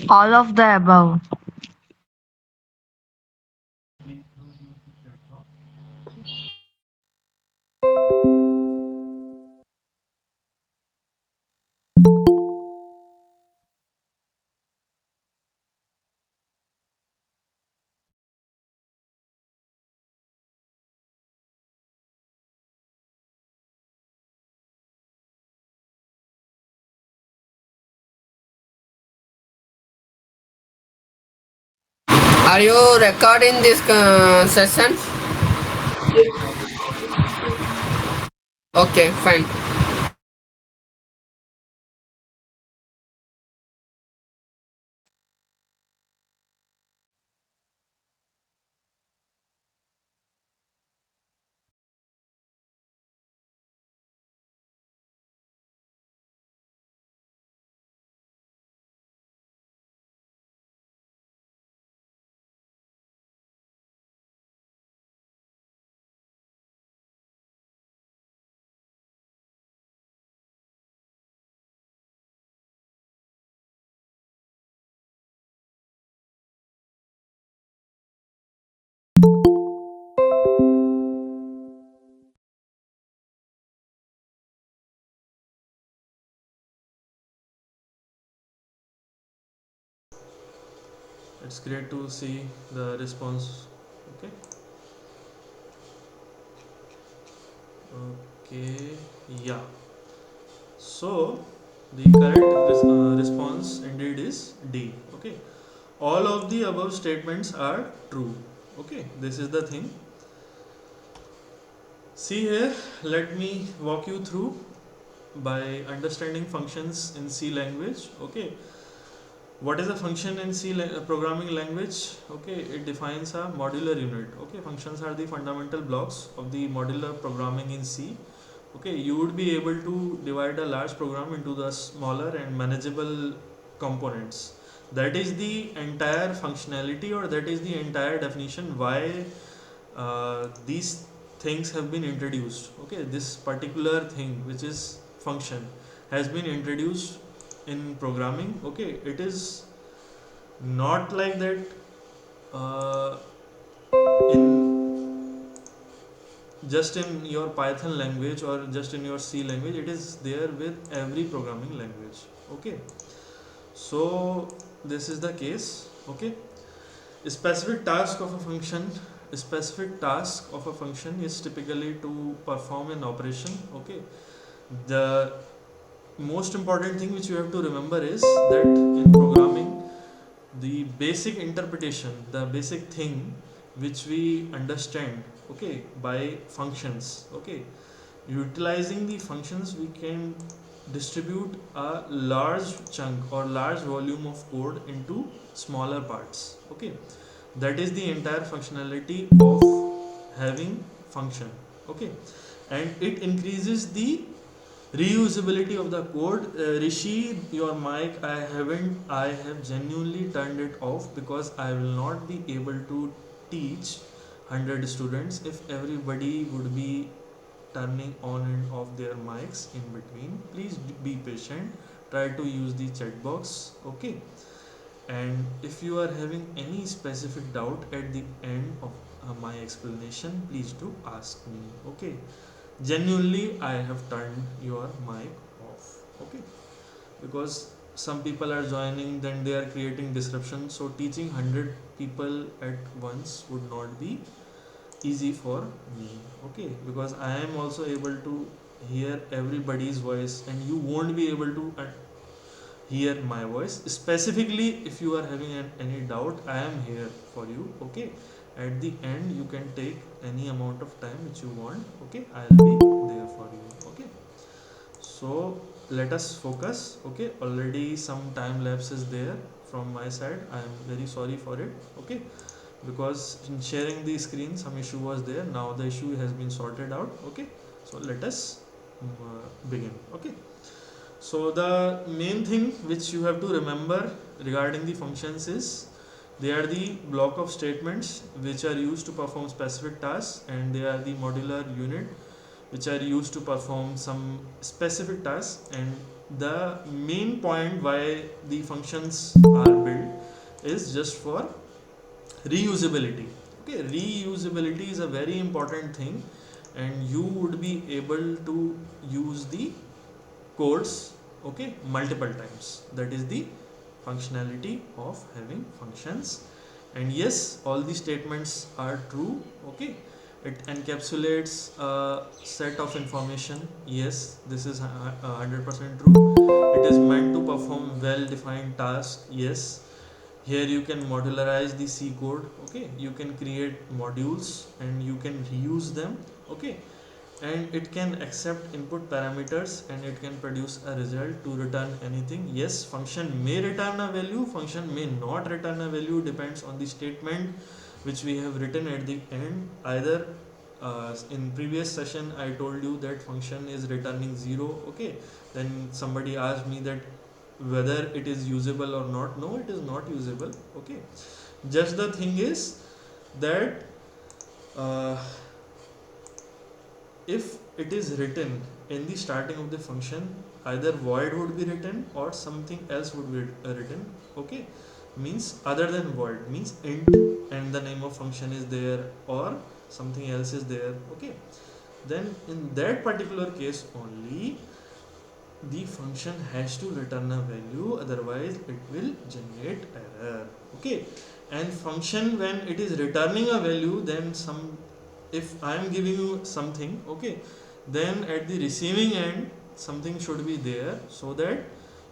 All of the above. Are you recording this session? Okay, fine. It's great to see the response. Okay. Okay. Yeah. So the correct response indeed is D. Okay. All of the above statements are true. Okay. This is the thing. See here. Let me walk you through by understanding functions in C language. Okay. What is a function in programming language? Okay, it defines a modular unit. Okay, functions are the fundamental blocks of the modular programming in C. Okay, you would be able to divide a large program into the smaller and manageable components. That is the entire functionality, or that is the entire definition why these things have been introduced. Okay, this particular thing which is function has been introduced in programming. Okay, it is not like that uh, in just in your Python language or just in your C language. It is there with every programming language. Okay, so this is the case. Okay, a specific task of a function, a specific task of a function is typically to perform an operation. Okay, the most important thing which you have to remember is that in programming, the basic interpretation, the basic thing which we understand, okay, by functions. Okay, utilizing the functions, we can distribute a large chunk or large volume of code into smaller parts. Okay, that is the entire functionality of having function. Okay, and it increases the reusability of the code. Rishi, your mic, I have genuinely turned it off because I will not be able to teach 100 students if everybody would be turning on and off their mics in between. Please be patient, try to use the chat box. Okay, and if you are having any specific doubt at the end of my explanation, please do ask me. Okay, genuinely I have turned your mic off. Okay, because some people are joining, then they are creating disruption. So teaching 100 people at once would not be easy for me. Okay, because I am also able to hear everybody's voice and you won't be able to hear my voice. Specifically, if you are having any doubt, I am here for you. Okay, at the end you can take any amount of time which you want. Okay, I'll be there for you. Okay, so let us focus. Okay, already some time lapse is there from my side. I am very sorry for it. Okay, because in sharing the screen some issue was there. Now the issue has been sorted out. Okay, so let us begin. Okay, so the main thing which you have to remember regarding the functions is they are the block of statements which are used to perform specific tasks, and they are the modular unit which are used to perform some specific tasks, and the main point why the functions are built is just for reusability. Okay, reusability is a very important thing, and you would be able to use the codes, okay, multiple times. That is the functionality of having functions. And yes, all the statements are true. Okay, it encapsulates a set of information. Yes, this is 100% true. It is meant to perform well defined tasks. Yes, here you can modularize the C code. Okay, you can create modules and you can reuse them. Okay, and it can accept input parameters and it can produce a result to return anything. Yes, function may return a value, function may not return a value, depends on the statement which we have written at the end. Either in previous session I told you that function is returning 0. Okay, then somebody asked me that whether it is usable or not. No, it is not usable. Okay, just the thing is that uh, if it is written in the starting of the function, either void would be written or something else would be written. Okay, means other than void, means int and the name of function is there, or something else is there. Okay, then in that particular case only the function has to return a value, otherwise it will generate error. Okay, and function, when it is returning a value, then some, if I am giving you something, okay, then at the receiving end something should be there, so that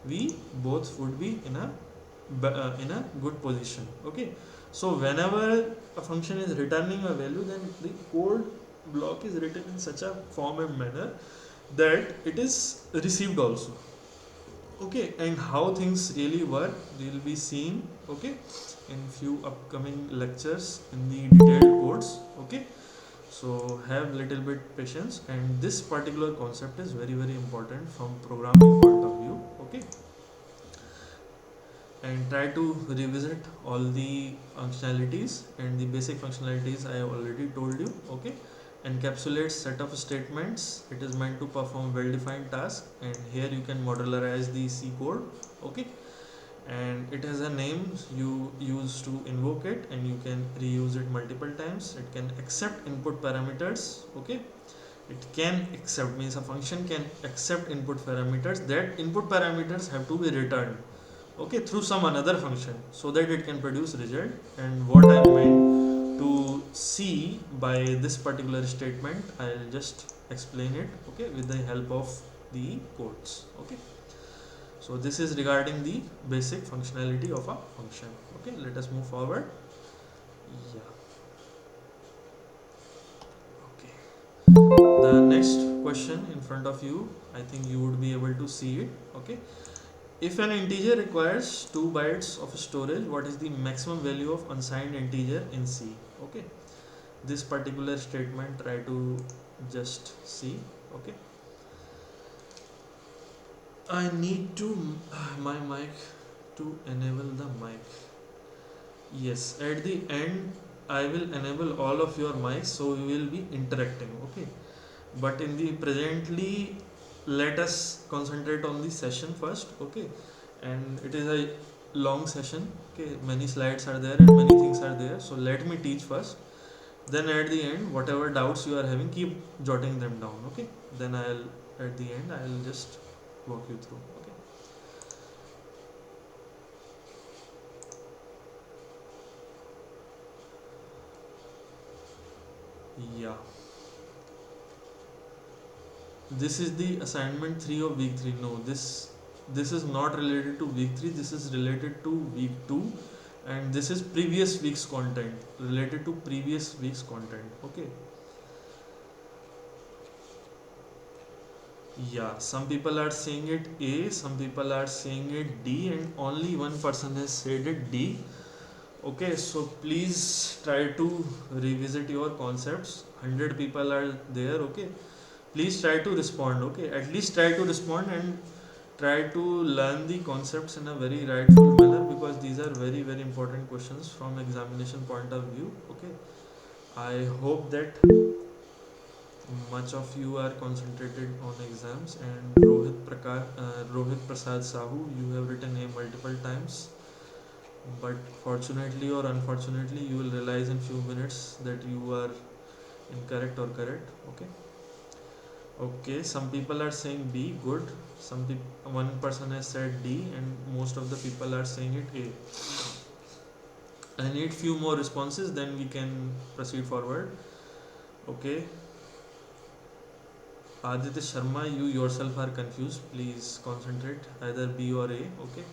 we both would be in a good position. Okay, so whenever a function is returning a value, then the code block is written in such a form and manner that it is received also. Okay, and how things really work will be seen, okay, in few upcoming lectures in the detailed codes. Okay, so have little bit patience, and this particular concept is very very important from programming point of view. Okay, and try to revisit all the functionalities, and the basic functionalities I already told you. Okay, encapsulates set of statements. It is meant to perform well defined tasks, and here you can modularize the C code. Okay, and it has a name you use to invoke it, and you can reuse it multiple times. It can accept input parameters. Okay, it can accept means a function can accept input parameters. That input parameters have to be returned, okay, through some another function, so that it can produce result. And what I meant to see by this particular statement, I'll just explain it, okay, with the help of the codes. Okay, so this is regarding the basic functionality of a function. Okay, let us move forward. Yeah, okay, the next question in front of you, I think you would be able to see it. Okay, if an integer requires 2 bytes of storage, what is the maximum value of unsigned integer in C? Okay, this particular statement, try to just see. Okay, I need to my mic to enable the mic. Yes, at the end I will enable all of your mics, so we will be interacting. Okay, but in the presently, let us concentrate on the session first. Okay, and it is a long session. Okay, many slides are there and many things are there, so let me teach first, then at the end whatever doubts you are having, keep jotting them down. Okay, then I'll, at the end I'll just walk you through. Okay, yeah, this is the assignment 3 of week 3. No, this is not related to week 3, this is related to week 2, and this is previous week's content, related to previous week's content. Okay, yeah, some people are saying it A, some people are saying it D, and only one person has said it D. Okay, so please try to revisit your concepts. 100 people are there. Okay, please try to respond. Okay, at least try to respond and try to learn the concepts in a very rightful manner, because these are very very important questions from examination point of view. Okay, I hope that Much of you are concentrated on exams, and Rohit Prasad Sahu, you have written A multiple times, but fortunately or unfortunately, you will realize in few minutes that you are incorrect or correct. Okay. Okay. Some people are saying B. Good. One person has said D, and most of the people are saying it A. I need few more responses, then we can proceed forward. Okay. Aditya Sharma, you yourself are confused. Please concentrate. Either B or A. Okay.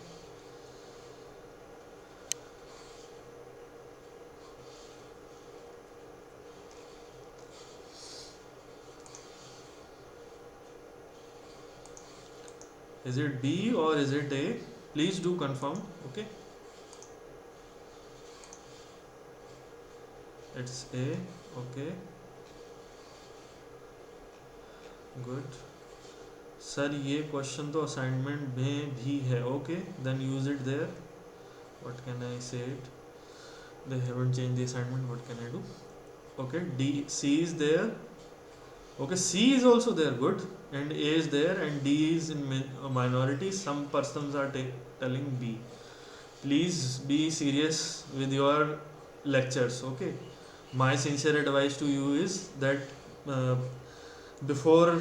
Is it B or is it A? Please do confirm. Okay. It's A. Okay. Good. Sir ये question तो assignment में भी है. Okay then use it there. What can I say it? They haven't changed the assignment. What can I do? Okay, D, C is there. Okay, C is also there. Good. And A is there, and D is in minority. Some persons are telling B. Please be serious with your lectures. Okay. My sincere advice to you is that before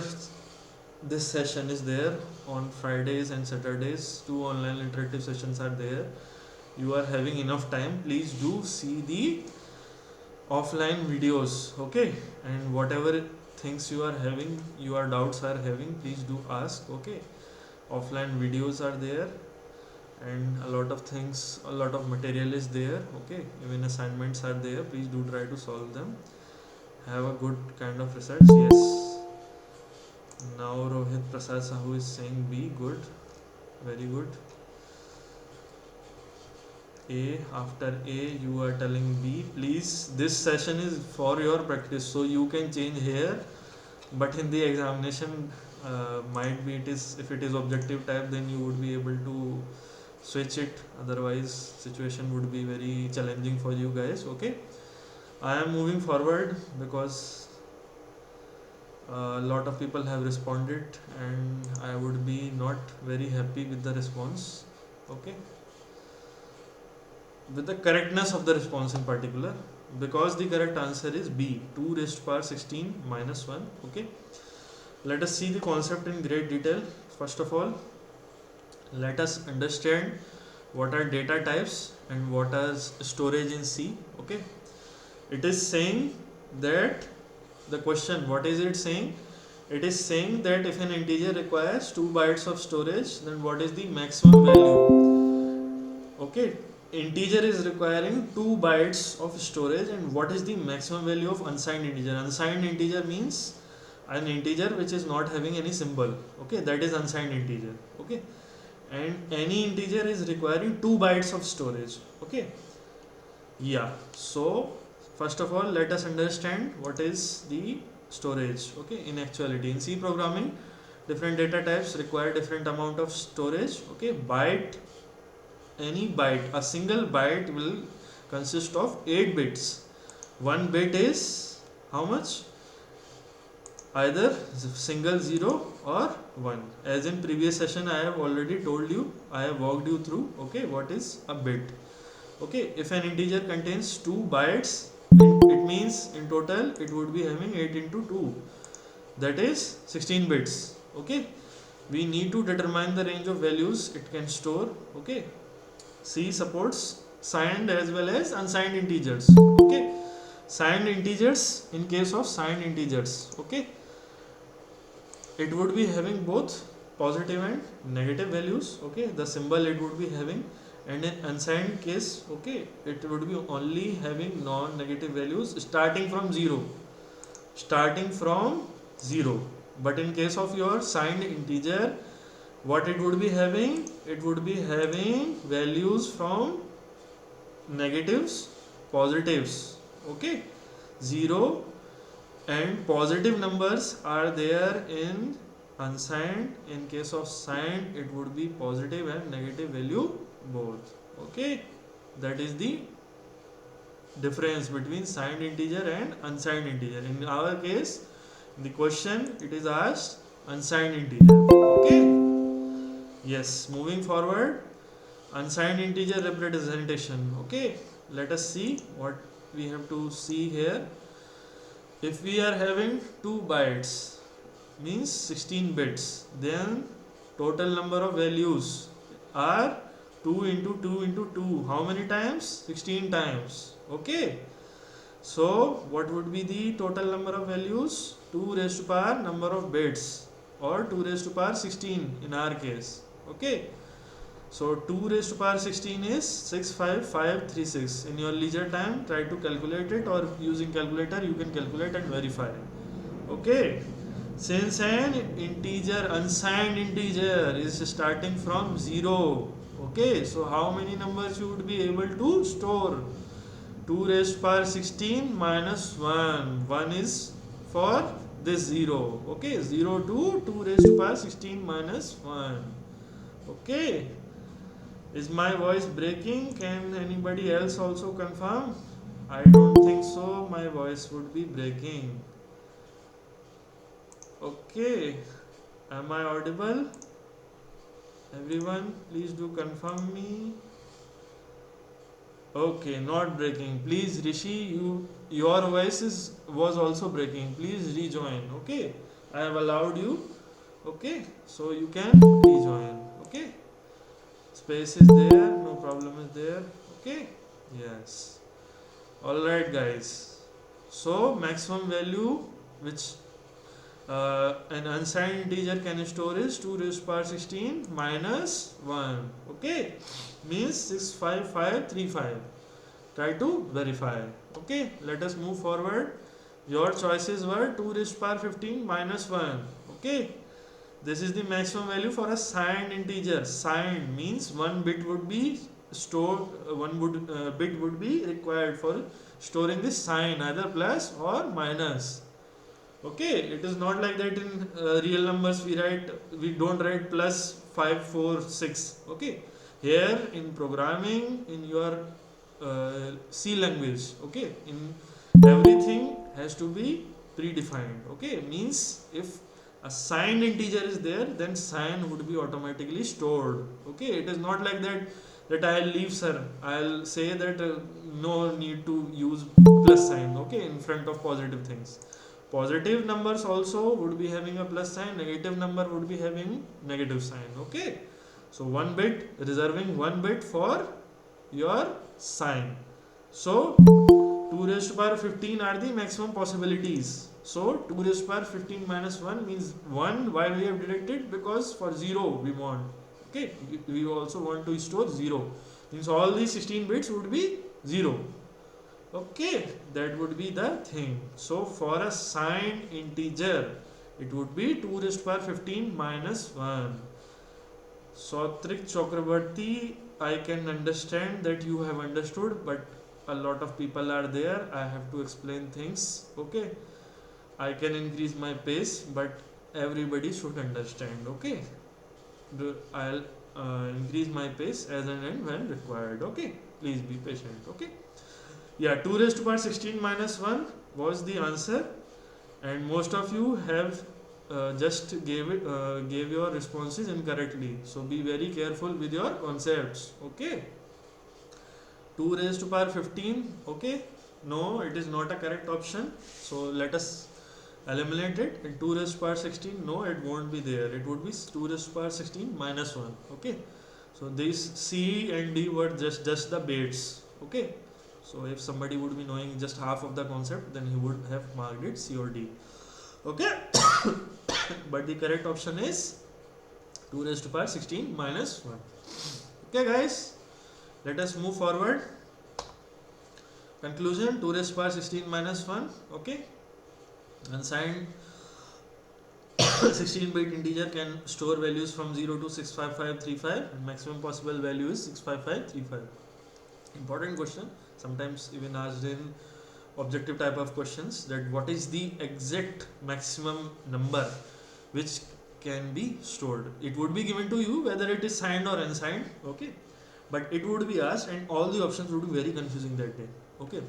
this session is there on Fridays and Saturdays, 2 online interactive sessions are there. You are having enough time. Please do see the offline videos. Okay, and whatever things you are having, your doubts are having, please do ask. Okay, offline videos are there, and a lot of things, a lot of material is there. Okay, even assignments are there. Please do try to solve them. Have a good kind of research. Yes. Now Rohit Prasad Sahu is saying B. Good, very good. A. After A you are telling B. Please, this session is for your practice, so you can change here, but in the examination might be, it is, if it is objective type, then you would be able to switch it. Otherwise situation would be very challenging for you guys. Okay, I am moving forward because a lot of people have responded, and I would be not very happy with the response. Okay, with the correctness of the response in particular, because the correct answer is B, 2 raised to power 16 minus 1. Okay, let us see the concept in great detail. First of all, let us understand what are data types and what is storage in C. Okay, it is saying that the question, what is it saying? It is saying that if an integer requires 2 bytes of storage, then what is the maximum value? Okay, integer is requiring 2 bytes of storage, and what is the maximum value of unsigned integer? Unsigned integer means an integer which is not having any symbol. Okay, that is unsigned integer. Okay, and any integer is requiring 2 bytes of storage. Okay, yeah. So first of all, let us understand what is the storage. Okay, in actuality, in C programming, different data types require different amount of storage. Okay, any byte, a single byte will consist of 8 bits. One bit is how much? Either single 0 or 1. As in previous session I have already told you, I have walked you through. Okay, what is a bit? Okay, if an integer contains 2 bytes, it means in total it would be having 8 into 2, that is 16 bits. Okay, we need to determine the range of values it can store. Okay, C supports signed as well as unsigned integers. Okay, signed integers, in case of signed integers, okay, it would be having both positive and negative values. Okay, the symbol it would be having, and in unsigned case, okay, it would be only having non-negative values starting from 0. But in case of your signed integer, what it would be having? It would be having values from negatives, positives. Okay, 0 and positive numbers are there in unsigned. In case of signed, it would be positive and negative value both. Okay, that is the difference between signed integer and unsigned integer. In our case, the question it is asked unsigned integer. Okay. Yes. Moving forward, unsigned integer representation. Okay. Let us see what we have to see here. If we are having 2 bytes, means 16 bits, then total number of values are 2 into 2 into 2. How many times? 16 times. Okay. So what would be the total number of values? 2 raised to power number of bits, or 2 raised to power 16 in our case. Okay. So 2 raised to power 16 is 65536. In your leisure time, try to calculate it, or using calculator you can calculate and verify. Okay. Since an integer, unsigned integer, is starting from 0, okay, so how many numbers you would be able to store? 2 raised to power 16 minus 1. 1 is for this 0. Okay, 0 to 2 raised to power 16 minus 1. Okay. Is my voice breaking? Can anybody else also confirm? I don't think so. My voice would be breaking. Okay. Am I audible? Everyone, please do confirm me. Okay, not breaking. Please, Rishi, your voice was also breaking. Please rejoin. Okay, I have allowed you. Okay, so you can rejoin. Okay, space is there. No problem is there. Okay, yes. All right, guys. So maximum value which an unsigned integer can store is 2 raised to power 16 minus 1. Okay, means 65535. Try to verify. Okay, let us move forward. Your choices were 2 raised to power 15 minus 1. Okay, this is the maximum value for a signed integer. Signed means one bit would be stored, bit would be required for storing this sign, either plus or minus. Okay, it is not like that in real numbers we don't write plus 546. Okay, here in programming, in your C language, okay, in everything has to be predefined. Okay, means if a signed integer is there, then sign would be automatically stored. Okay, it is not like that I'll leave, sir, I'll say that no need to use plus sign, okay, in front of positive things. Positive numbers also would be having a plus sign, negative number would be having negative sign. Okay, so one bit, reserving one bit for your sign. So 2 raised to power 15 are the maximum possibilities. So 2 raised to power 15 minus 1 means 1. Why we have directed? Because for 0 we want. Okay, we also want to store 0. Means all these 16 bits would be 0. Okay, that would be the thing. So for a signed integer, it would be 2 raised to power 15 minus 1. Sautrik Chakrabarti, I can understand that you have understood, but a lot of people are there. I have to explain things. Okay, I can increase my pace, but everybody should understand. Okay, I'll increase my pace as and when required. Okay, please be patient. Okay. Yeah, 2 raised to power 16 minus 1 was the answer, and most of you have just gave your responses incorrectly. So be very careful with your concepts. Okay. 2 raised to power 15. Okay. No, it is not a correct option. So let us eliminate it. And 2 raised to power 16. No, it won't be there. It would be 2 raised to power 16 minus 1. Okay. So these C and D were just the baits. Okay. So if somebody would be knowing just half of the concept, then he would have marked it C or D. Okay. But the correct option is 2 raised to power 16 minus 1. Okay, guys, let us move forward. Conclusion: 2 raised to power 16 minus 1. Okay, unsigned 16-bit integer can store values from 0 to 65535, and maximum possible value is 65535. Important question, sometimes even asked in objective type of questions, that what is the exact maximum number which can be stored. It would be given to you whether it is signed or unsigned. Okay, but it would be asked, and all the options would be very confusing that day. Okay,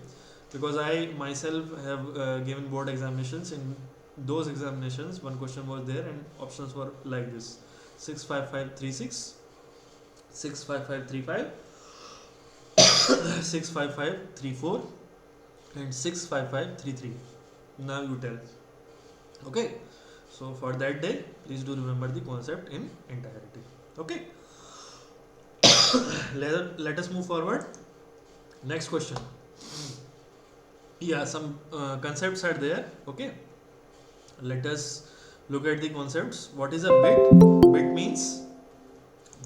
because I myself have given board examinations in those examinations, one question was there and options were like this: 65536, 65535, 65534, and 65533. Now you tell. Okay. So for that day, please do remember the concept in entirety. Okay. Let us move forward. Next question. Yeah, some concepts are there. Okay. Let us look at the concepts. What is a bit? Bit means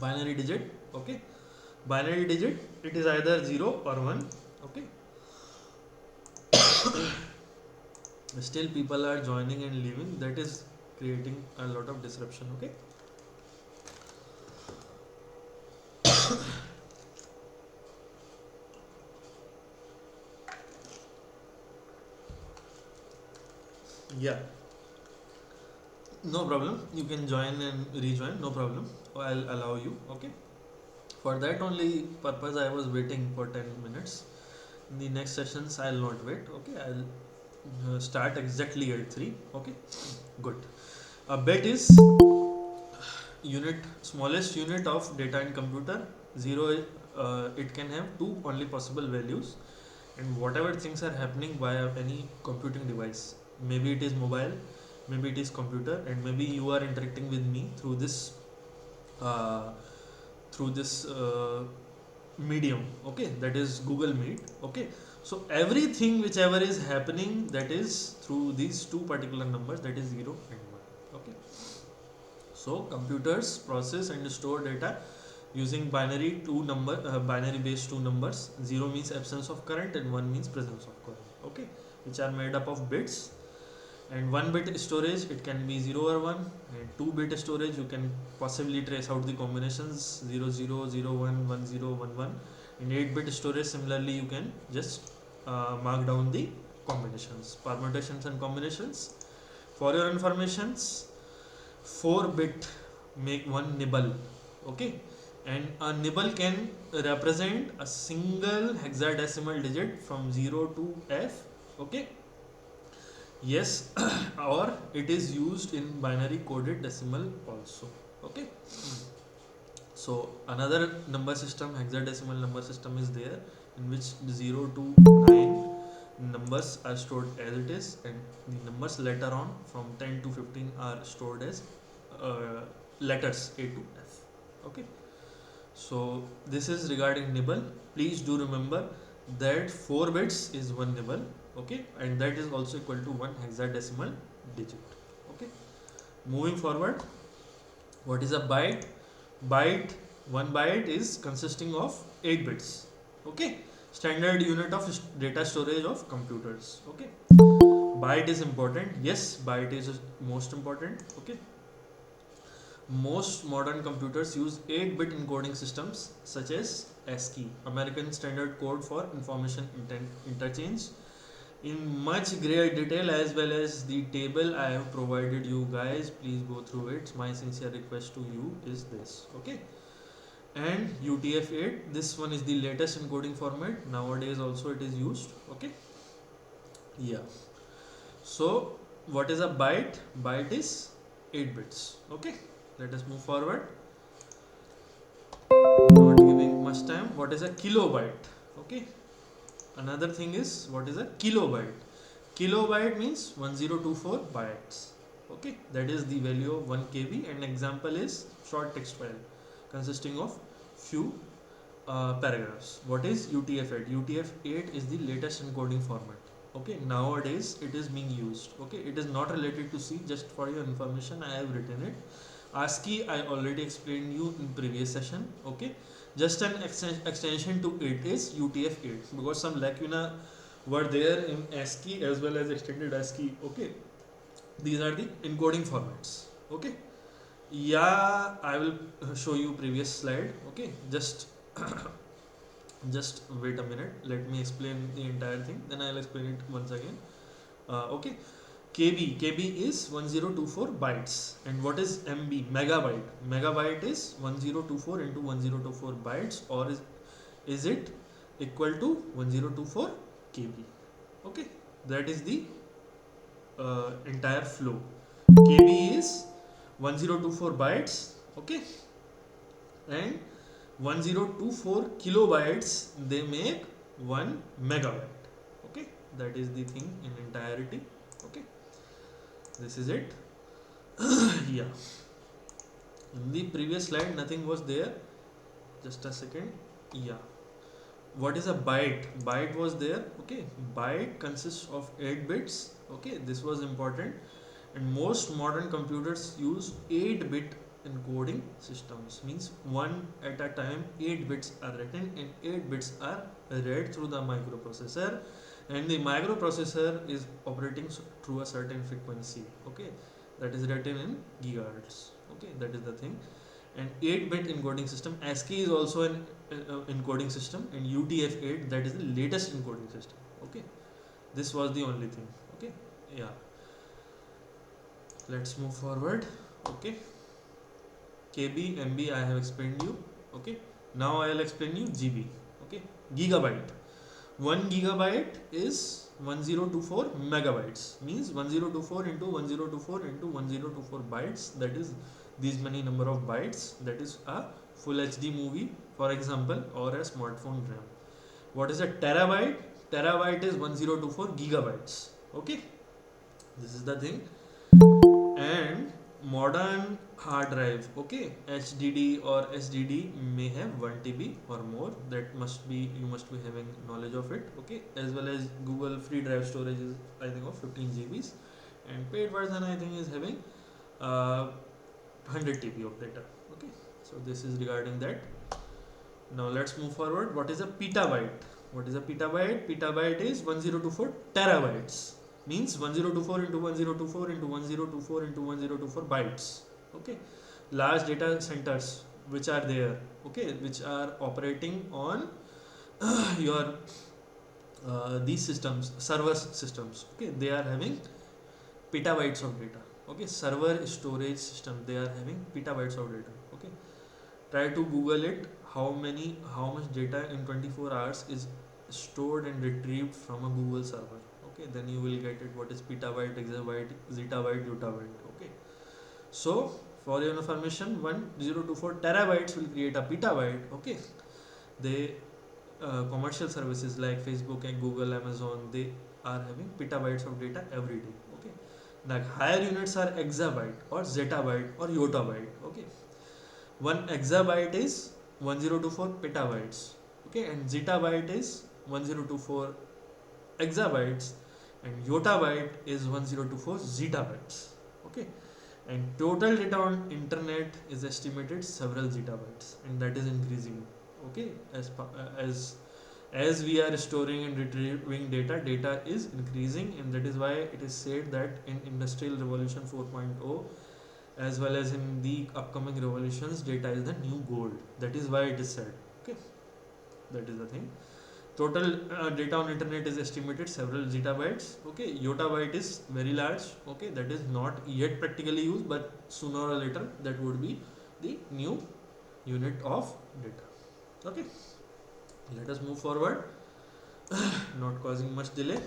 binary digit. Okay. Binary digit, it is either 0 or 1. Okay. Still people are joining and leaving. That is creating a lot of disruption. Okay. Yeah. No problem. You can join and rejoin. No problem. I'll allow you. Okay. For that only purpose, I was waiting for 10 minutes. In the next sessions, I'll not wait. Okay. I'll start exactly at 3. Okay. Good. A bit is unit, smallest unit of data in computer. 0, it can have two only possible values, and whatever things are happening via any computing device, maybe it is mobile, maybe it is computer, and maybe you are interacting with me uh, through this medium. Okay, that is Google Meet. Okay, so everything whichever is happening, that is through these two particular numbers, that is 0 and 1. Okay, so computers process and store data using binary based two numbers. 0 means absence of current and 1 means presence of current. Okay, which are made up of bits. And 1 bit storage, it can be 0 or 1, and 2 bit storage, you can possibly trace out the combinations 0 0 0 1 1 0 1 1. In 8 bit storage, similarly, you can just mark down the combinations, permutations and combinations. For your informations, 4 bit make one nibble. Okay, and a nibble can represent a single hexadecimal digit from 0 to f. Okay, yes, or it is used in binary coded decimal also. Okay, so another number system, hexadecimal number system, is there, in which 0 to 9 numbers are stored as it is, and the numbers later on from 10 to 15 are stored as letters A to F. Okay, so this is regarding nibble. Please do remember that 4 bits is 1 nibble. Okay, and that is also equal to 1 hexadecimal digit. Okay, moving forward, what is a byte? Byte, 1 byte is consisting of 8 bits. Okay, standard unit of data storage of computers. Okay, byte is important. Yes, byte is most important. Okay, most modern computers use 8-bit encoding systems such as ASCII, American Standard Code for Information Interchange. In much greater detail, as well as the table I have provided you guys, please go through it. My sincere request to you is this. Okay, and UTF-8, this one is the latest encoding format. Nowadays also it is used. Okay, yeah. So what is a byte? Byte is 8 bits. Okay, let us move forward. Not giving much time. What is a kilobyte? Okay, another thing is, what is a kilobyte? Kilobyte means 1024 bytes. Okay, that is the value of 1 KB. An example is short text file consisting of few paragraphs. What is UTF-8? UTF-8 is the latest encoding format. Okay, nowadays it is being used. Okay, it is not related to C. Just for your information, I have written it. ASCII I already explained you in previous session. Okay, just an extension to it is UTF-8, because some lacuna were there in ASCII as well as extended ASCII. Okay, these are the encoding formats. Okay, yeah, I will show you previous slide. Okay, just just wait a minute, let me explain the entire thing, then I'll explain it once again. Okay, KB is 1024 bytes. And what is MB? Megabyte. Megabyte is 1024 into 1024 bytes, or is it equal to 1024 KB? Okay, that is the entire flow. KB is 1024 bytes, okay, and 1024 kilobytes they make 1 megabyte, okay. That is the thing in entirety, okay. This is it. Yeah, in the previous slide nothing was there, just a second. Yeah, what is a byte? Byte was there, okay. Byte consists of 8 bits, okay. This was important, and most modern computers use 8-bit encoding systems, means one at a time 8 bits are written and 8 bits are read through the microprocessor, and the microprocessor is operating through a certain frequency, okay. That is written in gigahertz, okay. That is the thing. And 8-bit encoding system, ASCII is also an encoding system, and UTF-8, that is the latest encoding system, okay. This was the only thing, okay. Yeah, let's move forward, okay. KB, MB I have explained you, okay. Now I will explain you GB, okay. Gigabyte, 1 gigabyte is 1024 megabytes, means 1024 into 1024 into 1024 bytes, that is these many number of bytes, that is a full HD movie, for example, or a smartphone RAM. What is a terabyte? Terabyte is 1024 gigabytes, okay. This is the thing. And modern hard drive, okay, HDD or SDD may have 1 TB or more. That must be, you must be having knowledge of it, okay. As well as Google free drive storage is I think of 15 GBs, and paid version I think is having 100 TB of data, okay. So this is regarding that. Now let's move forward. What is a petabyte? What is a petabyte? Petabyte is 1024 terabytes, means 1024 into 1024 into 1024 into 1024 bytes, okay. Large data centers which are there, okay, which are operating on your these systems, server systems, okay, they are having petabytes of data, okay. Server storage system, they are having petabytes of data, okay. Try to Google it, how much data in 24 hours is stored and retrieved from a Google server, okay. Then you will get it, what is petabyte, exabyte, zettabyte, yottabyte, okay. So for your information, 1024 terabytes will create a petabyte, okay. They commercial services like Facebook and Google, Amazon, they are having petabytes of data every day, okay. Like higher units are exabyte or zettabyte or yottabyte, okay. 1 exabyte is 1024 petabytes, okay, and zettabyte is 1024 exabytes, and yottabyte is 1024 zettabytes, okay. And total data on internet is estimated several zettabytes, and that is increasing, okay. As we are storing and retrieving data is increasing, and that is why it is said that in industrial revolution 4.0 as well as in the upcoming revolutions, data is the new gold. That is why it is said, okay. That is the thing. Total data on internet is estimated several zettabytes, okay. Yottabyte is very large, okay. That is not yet practically used, but sooner or later that would be the new unit of data, okay. Let us move forward. Not causing much delay.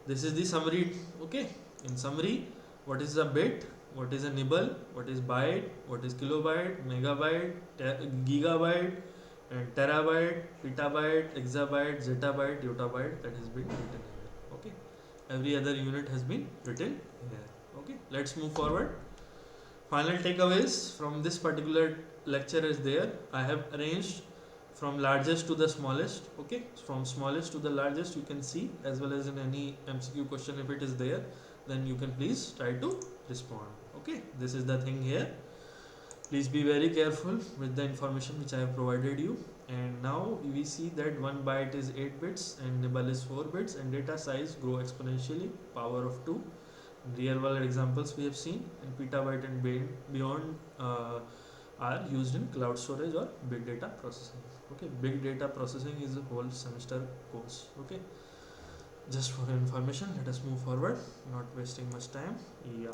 This is the summary, okay. In summary, what is a bit, what is a nibble, what is byte, what is kilobyte, megabyte, gigabyte, and terabyte, petabyte, exabyte, zettabyte, yottabyte, that has been written here, okay. Every other unit has been written here, okay. Let's move forward. Final takeaways from this particular lecture is there. I have arranged from largest to the smallest, okay. From smallest to the largest you can see, as well as in any MCQ question if it is there, then you can please try to respond, okay. This is the thing here. Please be very careful with the information which I have provided you. And now we see that 1 byte is 8 bits and nibble is 4 bits, and data size grow exponentially, power of 2. Real world examples we have seen, and petabyte and beyond are used in cloud storage or big data processing, okay. Big data processing is a whole semester course, okay. Just for information, let us move forward, not wasting much time. Yeah,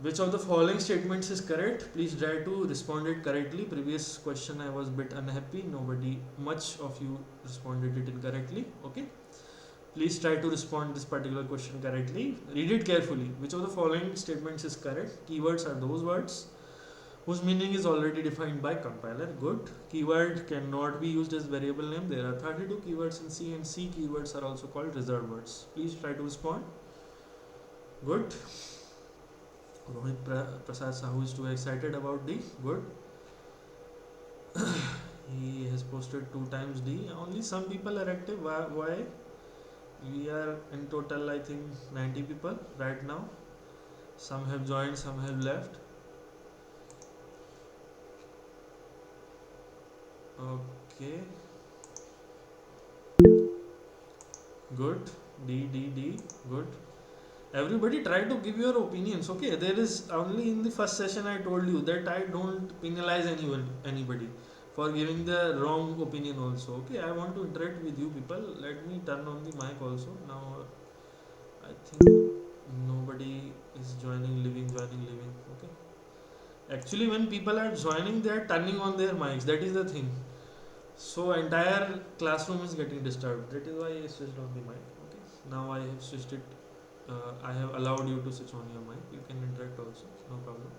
which of the following statements is correct? Please try to respond it correctly. Previous question I was a bit unhappy, nobody much of you responded it incorrectly, okay. Please try to respond this particular question correctly. Read it carefully. Which of the following statements is correct? Keywords are those words whose meaning is already defined by compiler. Good. Keyword cannot be used as variable name. There are 32 keywords in C, and C keywords are also called reserved words. Please try to respond. Good. Rohit Prasad Sahu is too excited about D. Good. He has posted 2 times D. Only some people are active. Why? We are in total, I think, 90 people right now. Some have joined, some have left. Okay. Good. D. Good. Everybody try to give your opinions. Okay. There is only in the first session I told you that I don't penalize anybody for giving the wrong opinion also. Okay. I want to interact with you people. Let me turn on the mic also. Now I think nobody is joining, leaving. Okay. Actually, when people are joining, they are turning on their mics. That is the thing. So entire classroom is getting disturbed. That is why I switched on the mic. Okay. Now I have switched it. I have allowed you to switch on your mic. You can interact also. No problem.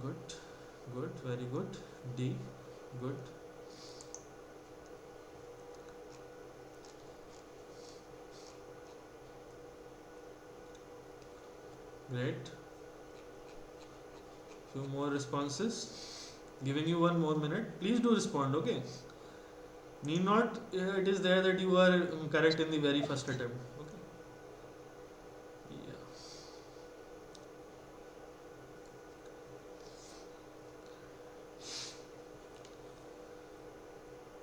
Good. Good. Very good. D. Good. Great. Few more responses. Giving you 1 more minute. Please do respond. Okay. Need not. It is there that you are correct in the very first attempt. Okay. Yeah.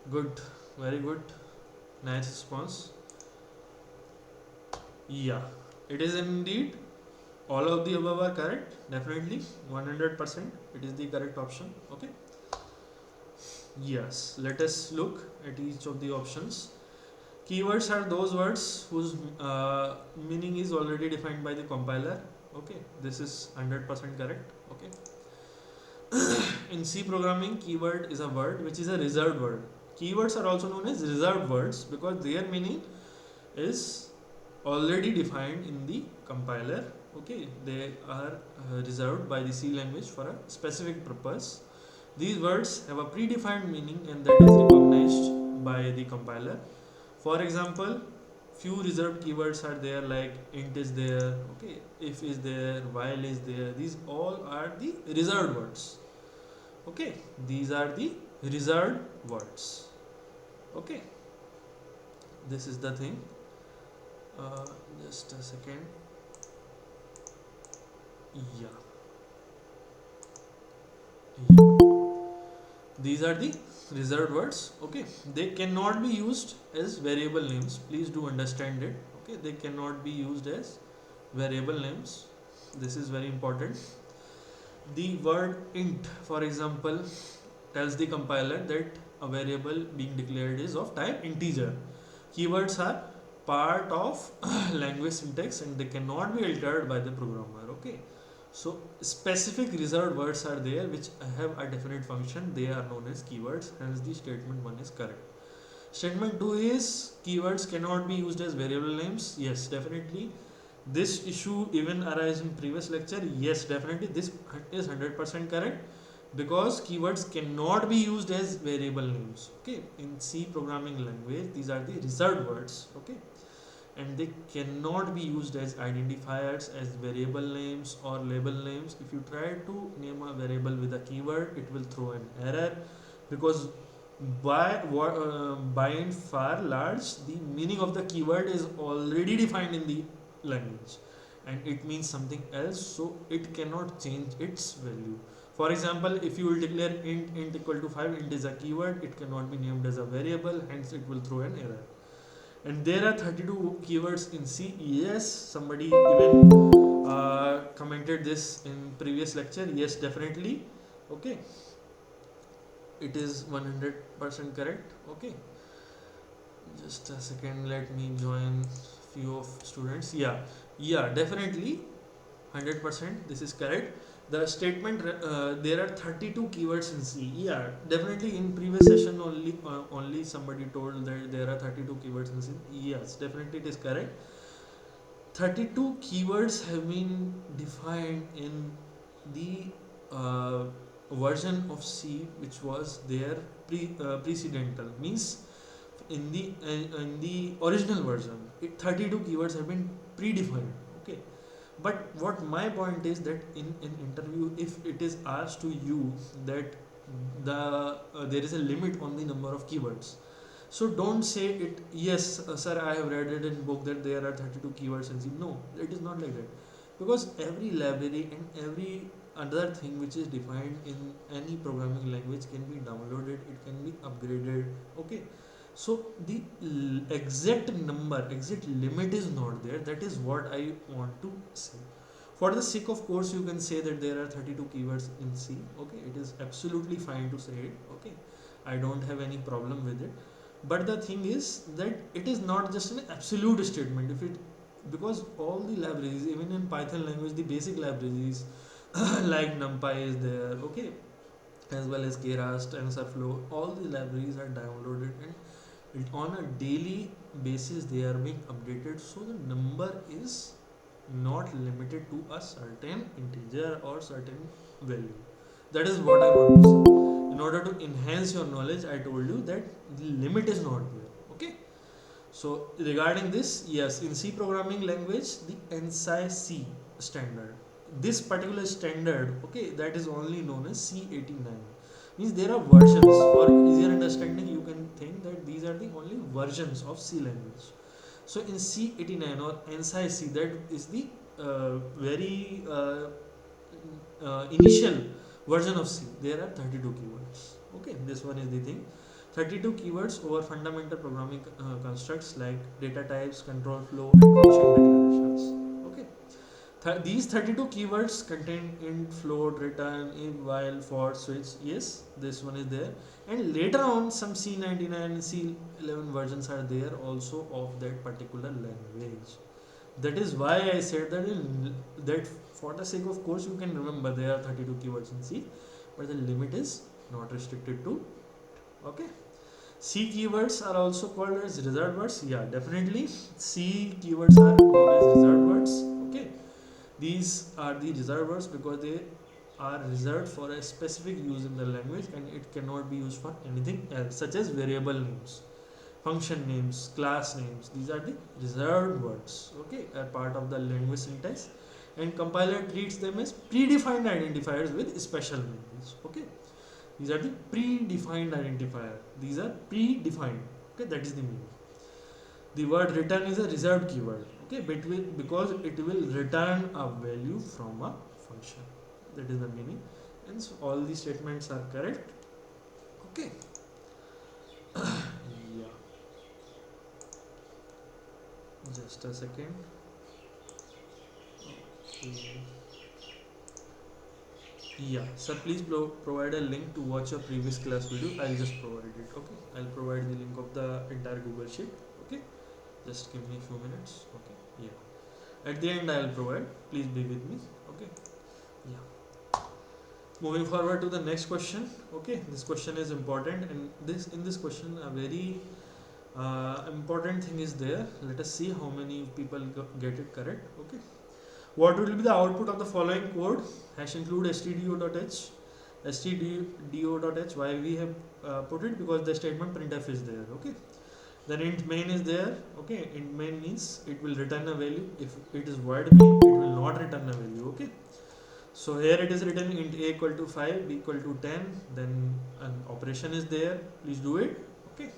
Good. Very good. Nice response. Yeah. It is indeed. All of the above are correct. Definitely. 100%. It is the correct option. Okay. Yes. Let us look at each of the options. Keywords are those words whose meaning is already defined by the compiler. Okay. This is 100% correct. Okay. In C programming, keyword is a word which is a reserved word. Keywords are also known as reserved words because their meaning is already defined in the compiler. Okay, they are reserved by the C language for a specific purpose. These words have a predefined meaning and that is recognized by the compiler. For example, few reserved keywords are there like int is there, okay, if is there, while is there. These all are the reserved words. Okay, these are the reserved words. Okay, this is the thing. Just a second. Yeah. These are the reserved words. Okay, they cannot be used as variable names. Please do understand it. Okay, they cannot be used as variable names. This is very important. The word int, for example, tells the compiler that a variable being declared is of type integer. Keywords are part of language syntax and they cannot be altered by the programmer. Okay, so specific reserved words are there which have a definite function. They are known as keywords. Hence the statement 1 is correct. Statement 2 is keywords cannot be used as variable names. Yes, definitely. This issue even arises in previous lecture. Yes, definitely this is 100% correct because keywords cannot be used as variable names. Okay, in C programming language these are the reserved words. Okay, and they cannot be used as identifiers, as variable names or label names. If you try to name a variable with a keyword, it will throw an error because by and far large the meaning of the keyword is already defined in the language and it means something else, so it cannot change its value. For example, if you will declare int equal to 5, int is a keyword, it cannot be named as a variable, hence it will throw an error. And there are 32 keywords in C. Yes, somebody even commented this in previous lecture. Yes, definitely. Okay, it is 100% correct. Okay, just a second, let me join few of students. Yeah, definitely 100% this is correct. The statement there are 32 keywords in C. Yeah, definitely in previous session only somebody told that there are 32 keywords in C. Yes, definitely it is correct. 32 keywords have been defined in the version of C which was there precedental, means in the original version 32 keywords have been predefined. Okay, but what my point is that in an interview, if it is asked to you that there is a limit on the number of keywords, so don't say it. Yes, sir, I have read it in book that there are 32 keywords and see. No, it is not like that, because every library and every other thing which is defined in any programming language can be downloaded. It can be upgraded. Okay, so the exact number, exact limit is not there. That is what I want to say. For the sake of course, you can say that there are 32 keywords in C. Okay, it is absolutely fine to say it. Okay, I don't have any problem with it. But the thing is that it is not just an absolute statement. If it, because all the libraries, even in Python language, the basic libraries like NumPy is there. Okay, as well as Keras, TensorFlow, all the libraries are downloaded and on a daily basis they are being updated, so the number is not limited to a certain integer or certain value. That is what I want to say. In order to enhance your knowledge, I told you that the limit is not there. Okay, so regarding this, yes, in C programming language, the ANSI C standard, this particular standard, okay, that is only known as C89. Means there are versions. For easier understanding, you can think that these are the only versions of C language. So in C89 or ANSI C, that is the very initial version of C. There are 32 keywords. Okay, this one is the thing. 32 keywords over fundamental programming constructs like data types, control flow, and function declarations. Okay, these 32 keywords contain int, float, return, if, while, for, switch. Yes, this one is there. And later on, some C99 and C11 versions are there also of that particular language. That is why I said that for the sake of course you can remember there are 32 keywords in C, but the limit is not restricted to. Okay. C keywords are also called as reserved words. Yeah, definitely. C keywords are known as reserved words. Okay. These are the reserved words because they are reserved for a specific use in the language and it cannot be used for anything else, such as variable names, function names, class names. These are the reserved words. Okay, are part of the language syntax, and compiler treats them as predefined identifiers with special meanings. Okay, these are the predefined identifier. These are predefined. Okay, that is the meaning. The word return is a reserved keyword. Okay, because it will return a value from a function. That is the meaning. And so all these statements are correct. Okay. Yeah. Just a second. Okay. Yeah, sir, please provide a link to watch your previous class video. I'll just provide it. Okay, I'll provide the link of the entire Google Sheet. Okay, just give me a few minutes. Okay, yeah. At the end, I'll provide. Please be with me. Okay, yeah. Moving forward to the next question. Okay, this question is important, and in this question a very important thing is there. Let us see how many people get it correct. Okay. What will be the output of the following code? Hash include stdio.h. Stdio.h. Why we have put it? Because the statement printf is there. Okay. Then int main is there. Okay. Int main means it will return a value. If it is void main, it will not return a value. Okay. So here it is written int a equal to 5, b equal to 10. Then an operation is there. Please do it. Okay.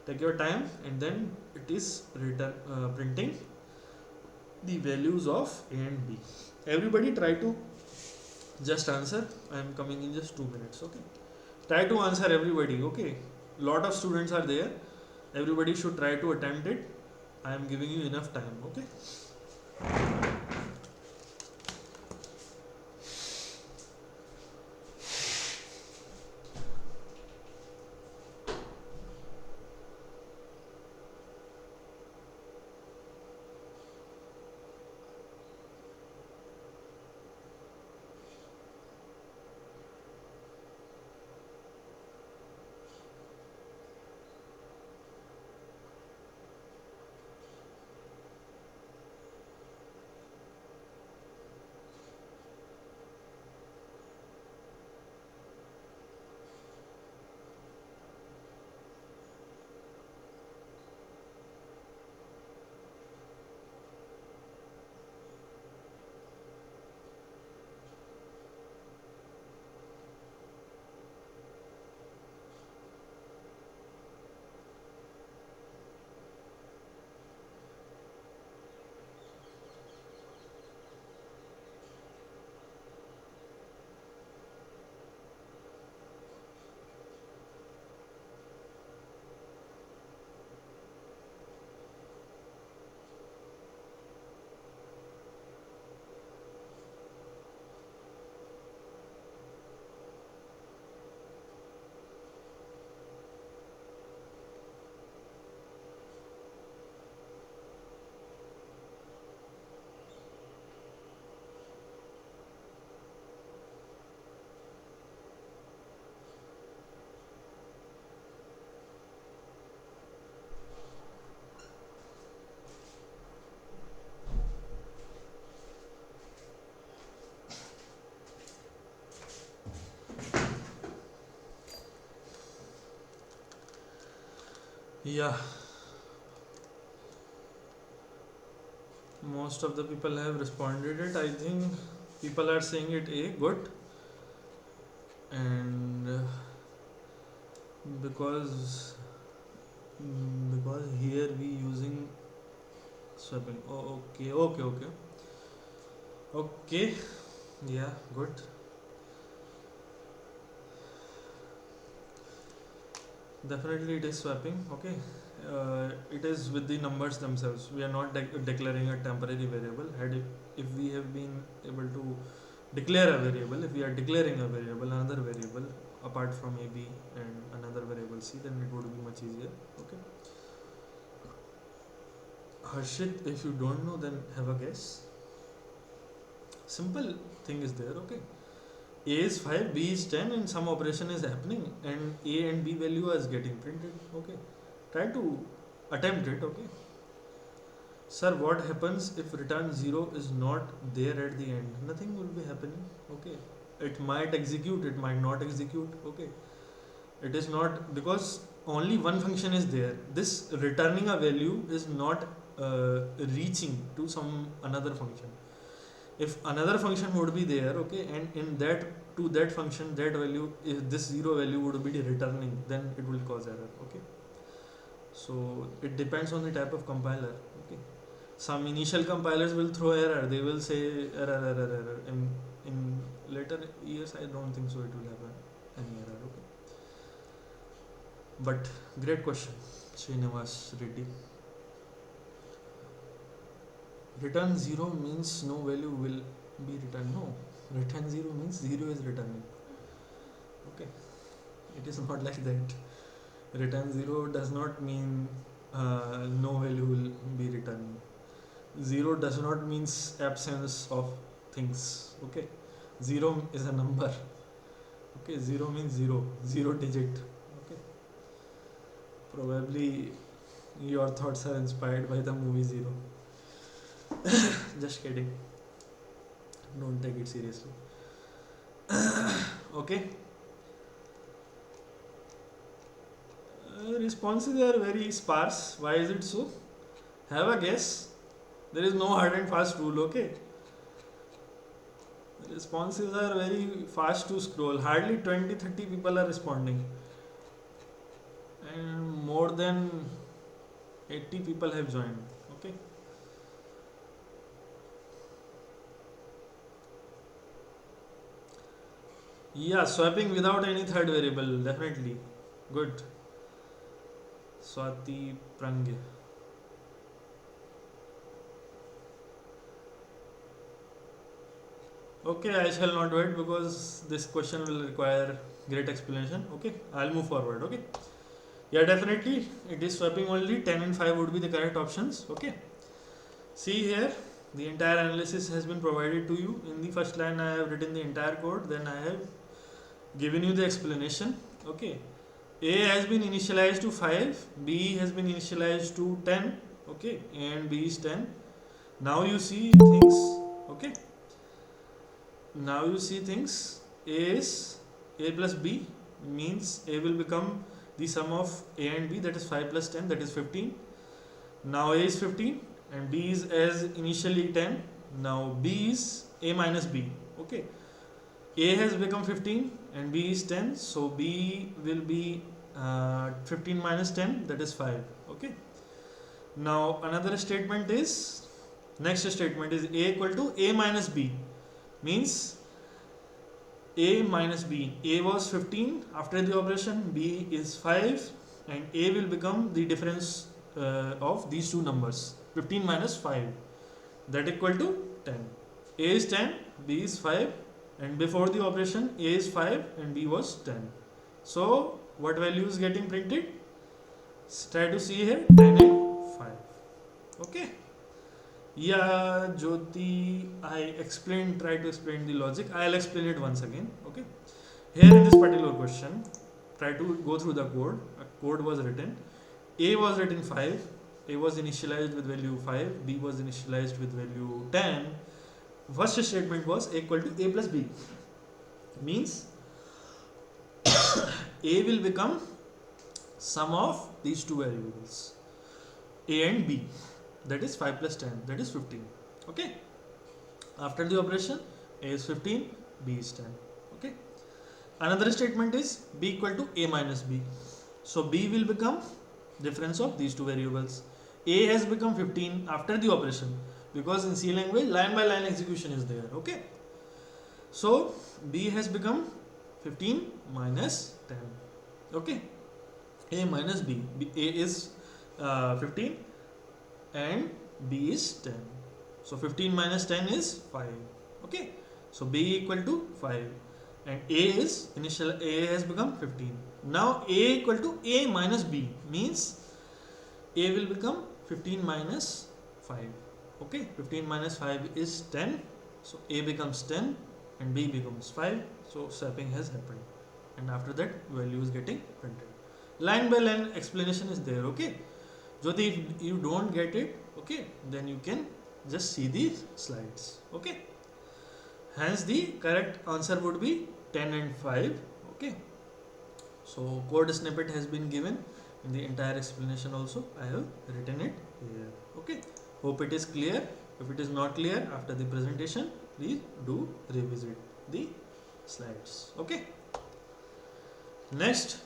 Take your time, and then it is printing the values of A and B. Everybody try to just answer. I am coming in just 2 minutes. Okay. Try to answer everybody. Okay. Lot of students are there. Everybody should try to attempt it. I am giving you enough time. Okay. Yeah, most of the people have responded it. I think people are saying it A, good. And because because here we using swapping. Oh, okay. Yeah, good. Definitely it is swapping. Okay. It is with the numbers themselves. We are not declaring a temporary variable. If we have been able to declare a variable, if we are declaring a variable, another variable apart from a b and another variable c, then it would be much easier. Okay. Harshit, if you don't know, then have a guess. Simple thing is there. Okay. A is 5, B is 10, and some operation is happening, and A and B value is getting printed. Okay. Try to attempt it. Okay. Sir, what happens if return 0 is not there at the end? Nothing will be happening. Okay. It might execute, it might not execute. Okay. It is not, because only one function is there. This returning a value is not reaching to some another function. If another function would be there, okay, and in that, to that function, that value, if this 0 value would be returning, then it will cause error. Okay. So it depends on the type of compiler. Okay. Some initial compilers will throw error. They will say error. In later years, I don't think so. It will have any error. Okay. But great question, Srinivas Reddy. Return 0 means no value will be returned. No, return 0 means 0 is returning. Okay, it is not like that. Return 0 does not mean no value will be returned. 0 does not means absence of things. Okay, 0 is a number. Okay, 0 means 0 digit. Okay, probably your thoughts are inspired by the movie Zero. Just kidding. Don't take it seriously. Okay. Responses are very sparse. Why is it so? Have a guess. There is no hard and fast rule. Okay. Responses are very fast to scroll. Hardly 20-30 people are responding. And more than 80 people have joined. Okay. Yeah, swapping without any third variable. Definitely. Good. Swati Prangya. Okay, I shall not do it because this question will require great explanation. Okay, I'll move forward. Okay. Yeah, definitely it is swapping only. 10 and 5 would be the correct options. Okay. See here, the entire analysis has been provided to you. In the first line, I have written the entire code. Then I have given you the explanation. Okay. A has been initialized to 5, B has been initialized to 10. Okay, and B is 10. Now you see things. Okay. Now you see things. A is A plus B means A will become the sum of A and B, that is 5 plus 10, that is 15. Now A is 15 and B is as initially 10. Now B is A minus B. Okay. A has become 15 and B is 10, so B will be 15 minus 10, that is 5. Okay. Now another statement is, next statement is A equal to A minus B, means A minus B. A was 15 after the operation, B is 5, and A will become the difference of these two numbers, 15 minus 5, that equal to 10. A is 10, B is 5, and before the operation A is 5 and B was 10. So what value is getting printed? Try to see here, 10 and 5. Okay. Yeah, Jyoti, I tried to explain the logic. I'll explain it once again. Okay. Here in this particular question, try to go through the code. A code was written. A was written 5. A was initialized with value 5. B was initialized with value 10. First statement was A equal to A plus B. Means A will become sum of these two variables a and b, that is 5 plus 10, that is 15. Okay, after the operation a is 15, b is 10. Okay, another statement is b equal to a minus b. So b will become difference of these two variables. A has become 15 after the operation, because in C language line by line execution is there. Okay, so b has become 15 minus 10. Okay, a minus b, a is 15 and b is 10. So 15 minus 10 is 5. Okay, so b equal to 5 and a is initial, a has become 15. Now a equal to a minus b means a will become 15 minus 5. Okay, 15 minus 5 is 10. So a becomes 10 and b becomes 5. So swapping has happened, and after that value is getting printed. Line by line explanation is there. Okay, so if you don't get it, okay, then you can just see the slides. Okay, hence the correct answer would be 10 and 5. Okay, so code snippet has been given in the entire explanation also. I have written it here. Okay, hope it is clear. If it is not clear after the presentation, please do revisit the slides. Okay, next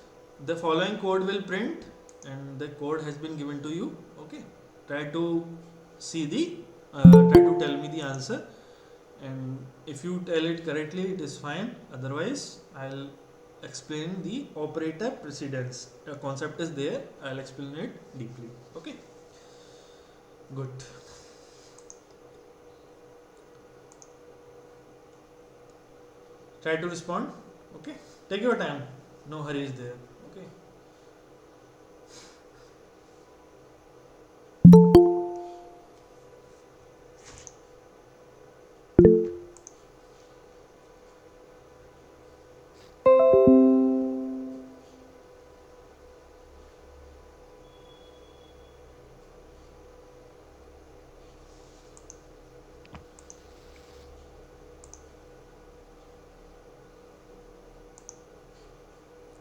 the following code will print, and the code has been given to you. Okay, try to see the try to tell me the answer, and if you tell it correctly it is fine, otherwise I'll explain the operator precedence. A concept is there, I'll explain it deeply. Okay, good. Try to respond. Okay, take your time, no hurry is there. Okay,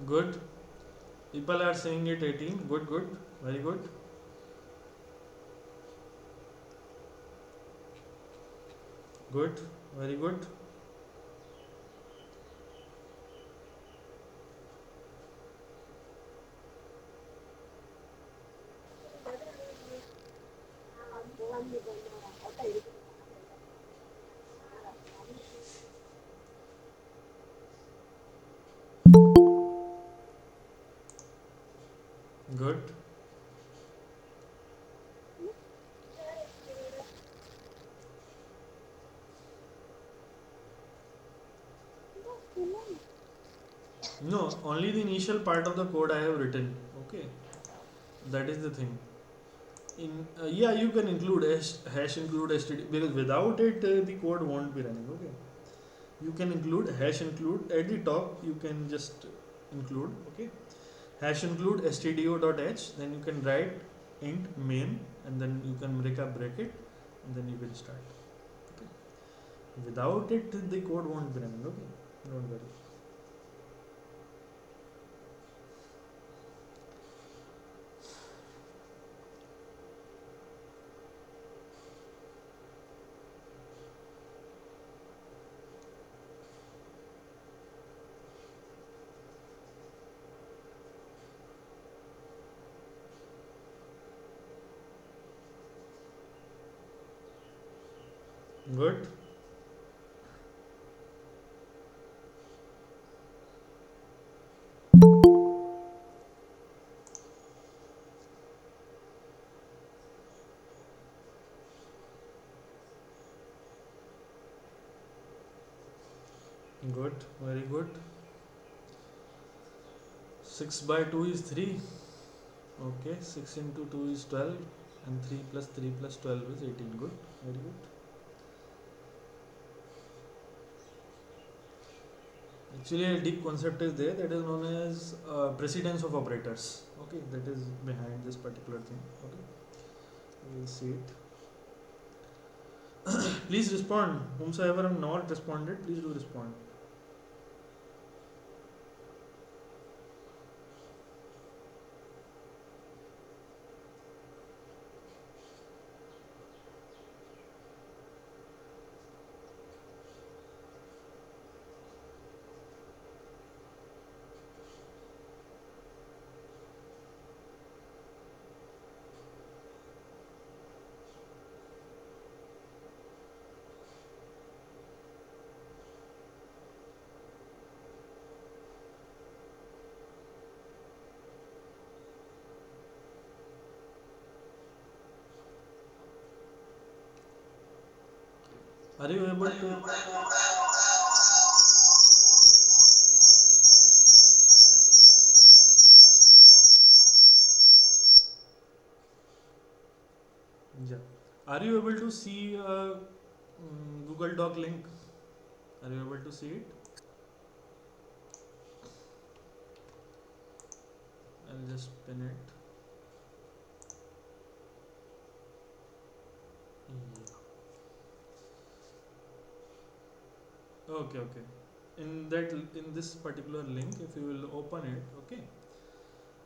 good. People are saying it 18. Good, good, very good. Good, very good. Good. No, only the initial part of the code I have written. Okay, that is the thing. In yeah, you can include hash include std, because without it the code won't be running. Okay, you can include hash include at the top. You can just include. Okay, hash include stdio.h. Then you can write int main, and then you can break a bracket, and then you will start. Okay, without it the code won't be running. Okay, don't worry. Good. Good, very good. 6 by 2 is 3. Okay, 6 into 2 is 12, and 3 plus 3 plus 12 is 18. Good, very good. Actually, a deep concept is there, that is known as precedence of operators. Okay, that is behind this particular thing. Okay, we will see it. Please respond. Whomsoever have not responded, please do respond. Are you able to? Yeah. Are you able to see Google Doc link? Are you able to see it? I'll just pin it. Yeah. Okay, okay. In this particular link, if you will open it, okay.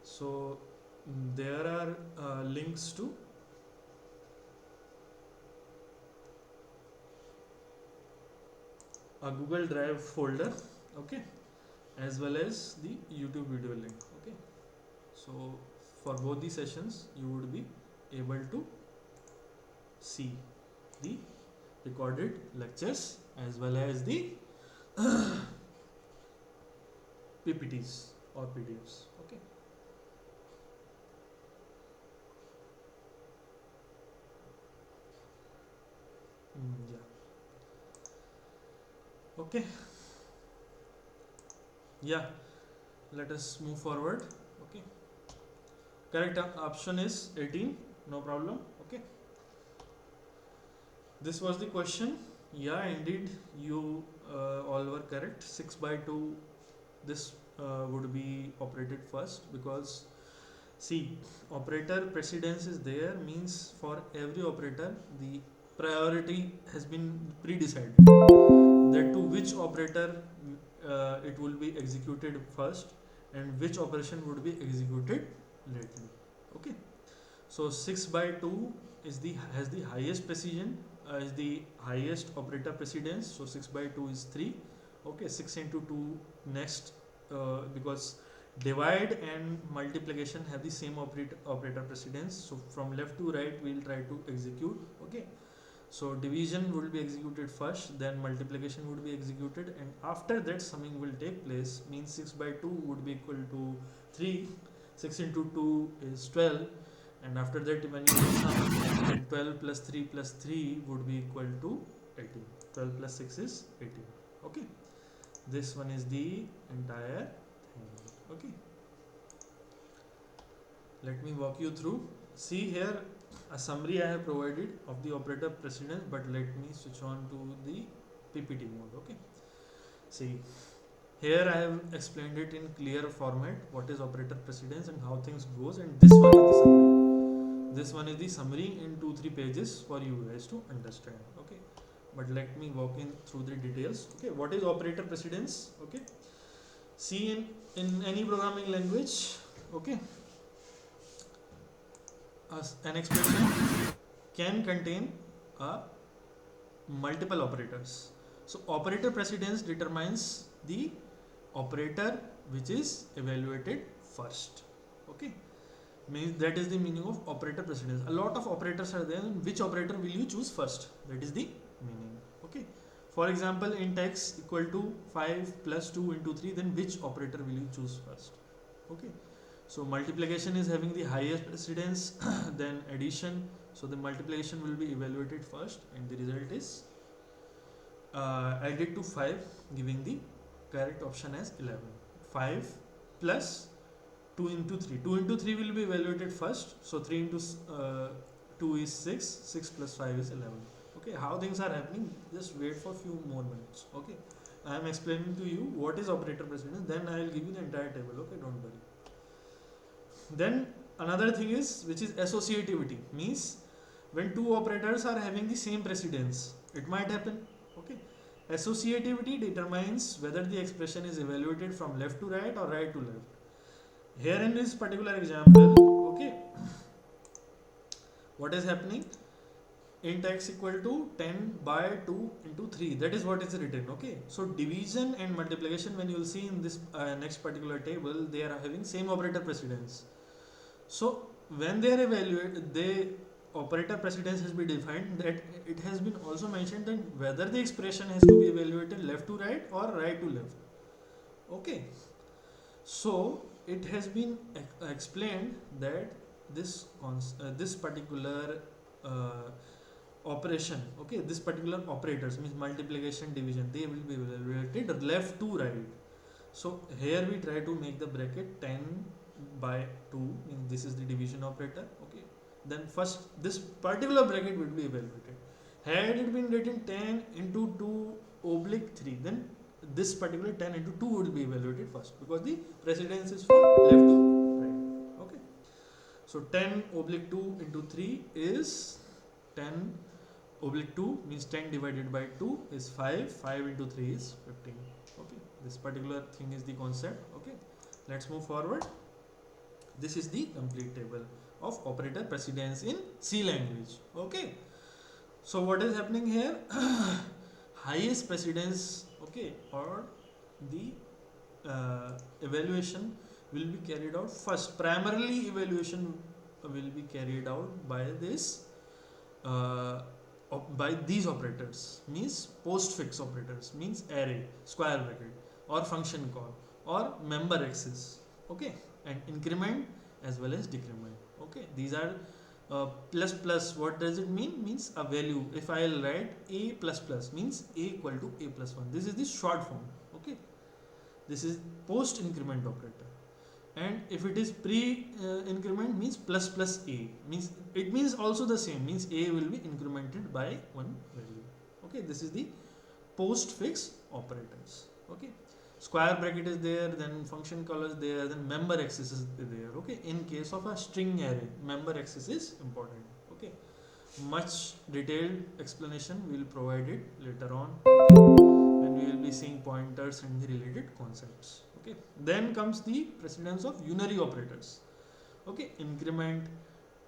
So there are links to a Google Drive folder, okay, as well as the YouTube video link, okay. So for both the sessions, you would be able to see the recorded lectures as well as the PPTs or PDFs, okay. Yeah, okay. Yeah, let us move forward, okay. Correct option is 18, no problem, okay. This was the question. Yeah, indeed, you all were correct. 6 by 2, this would be operated first, because see, operator precedence is there, means for every operator the priority has been pre-decided, that to which operator it will be executed first and which operation would be executed later, okay. So 6 by 2 is the has the highest precision, is the highest operator precedence. So 6 by 2 is 3. Okay, 6 into 2 next, because divide and multiplication have the same operator precedence. So from left to right we will try to execute. Okay, so division will be executed first, then multiplication would be executed, and after that summing will take place. Means 6 by 2 would be equal to 3. 6 into 2 is 12, and after that when you sum, then 12 plus 3 plus 3 would be equal to 18. 12 plus 6 is 18. Okay, this one is the entire thing. Okay, let me walk you through. See here, a summary I have provided of the operator precedence, but let me switch on to the PPT mode. Okay, see here I have explained it in clear format, what is operator precedence and how things goes, and this one is the summary. This one is the summary in 2-3 pages for you guys to understand. Okay, but let me walk in through the details. Okay, what is operator precedence? Okay, see, in any programming language, okay, an expression can contain multiple operators. So operator precedence determines the operator which is evaluated first. Okay, means that is the meaning of operator precedence. A lot of operators are there, which operator will you choose first? That is the meaning. Okay, for example, int x equal to 5 plus 2 into 3, then which operator will you choose first? Okay, so multiplication is having the highest precedence, then addition. So the multiplication will be evaluated first, and the result is added to 5, giving the correct option as 11. 5 plus 2 into 3. 2 into 3 will be evaluated first. So 3 into 2 is 6. 6 plus 5 is 11. Okay, how things are happening, just wait for few more minutes. Okay, I am explaining to you what is operator precedence, then I will give you the entire table. Okay, don't worry. Then another thing is, which is associativity, means when two operators are having the same precedence, it might happen. Okay, associativity determines whether the expression is evaluated from left to right or right to left. Here in this particular example, okay, what is happening? Int x equal to 10 by 2 into 3, that is what is written. Okay, so division and multiplication, when you will see in this next particular table, they are having same operator precedence. So when they are evaluated, the operator precedence has been defined, that it has been also mentioned that whether the expression has to be evaluated left to right or right to left. Okay, so it has been explained that this particular operation, okay, this particular operators means multiplication, division, they will be evaluated left to right. So here we try to make the bracket 10 by 2, means this is the division operator, okay. Then first this particular bracket will be evaluated. Had it been written 10 into 2 oblique 3, then this particular 10 into 2 will be evaluated first, because the precedence is from left to right, okay. So 10 oblique 2 into 3 is 10 oblique 2, means 10 divided by 2 is 5, 5 into 3 is 15, okay. This particular thing is the concept, okay. Let's move forward. This is the complete table of operator precedence in C language, okay. So what is happening here? Highest precedence, okay, or the evaluation will be carried out first. Primarily evaluation will be carried out by this by these operators, means postfix operators, means array, square bracket, or function call, or member access, okay, and increment as well as decrement, okay. These are plus plus. What does it mean? Means a value. If I'll write a plus plus, means a equal to a plus 1. This is the short form, okay. This is post increment operator. And if it is pre increment, means plus plus a, means it means also the same, means a will be incremented by one value, okay. This is the postfix operators, okay. Square bracket is there, then function call is there, then member access is there, okay. In case of a string array, member access is important, okay. Much detailed explanation we will provide it later on, when we will be seeing pointers and the related concepts, okay. Then comes the precedence of unary operators, okay. Increment,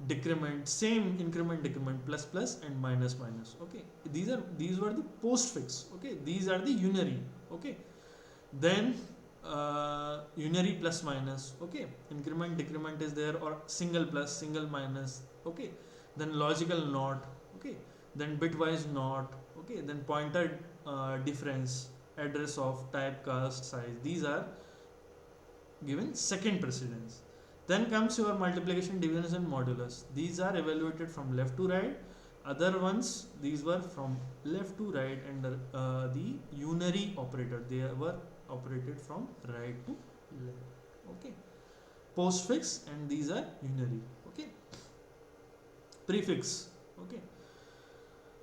decrement, same increment, decrement, plus plus and minus minus, okay. These were the postfix, okay. These are the unary, okay. Then unary plus minus, okay. Increment, decrement is there, or single plus, single minus, okay. Then logical not, okay. Then bitwise not, okay. Then pointer difference, address of, typecast, size, these are given second precedence. Then comes your multiplication, division and modulus. These are evaluated from left to right. Other ones, these were from left to right, and the unary operator, they were operated from right to left, okay. Postfix, and these are unary, okay. Prefix, okay.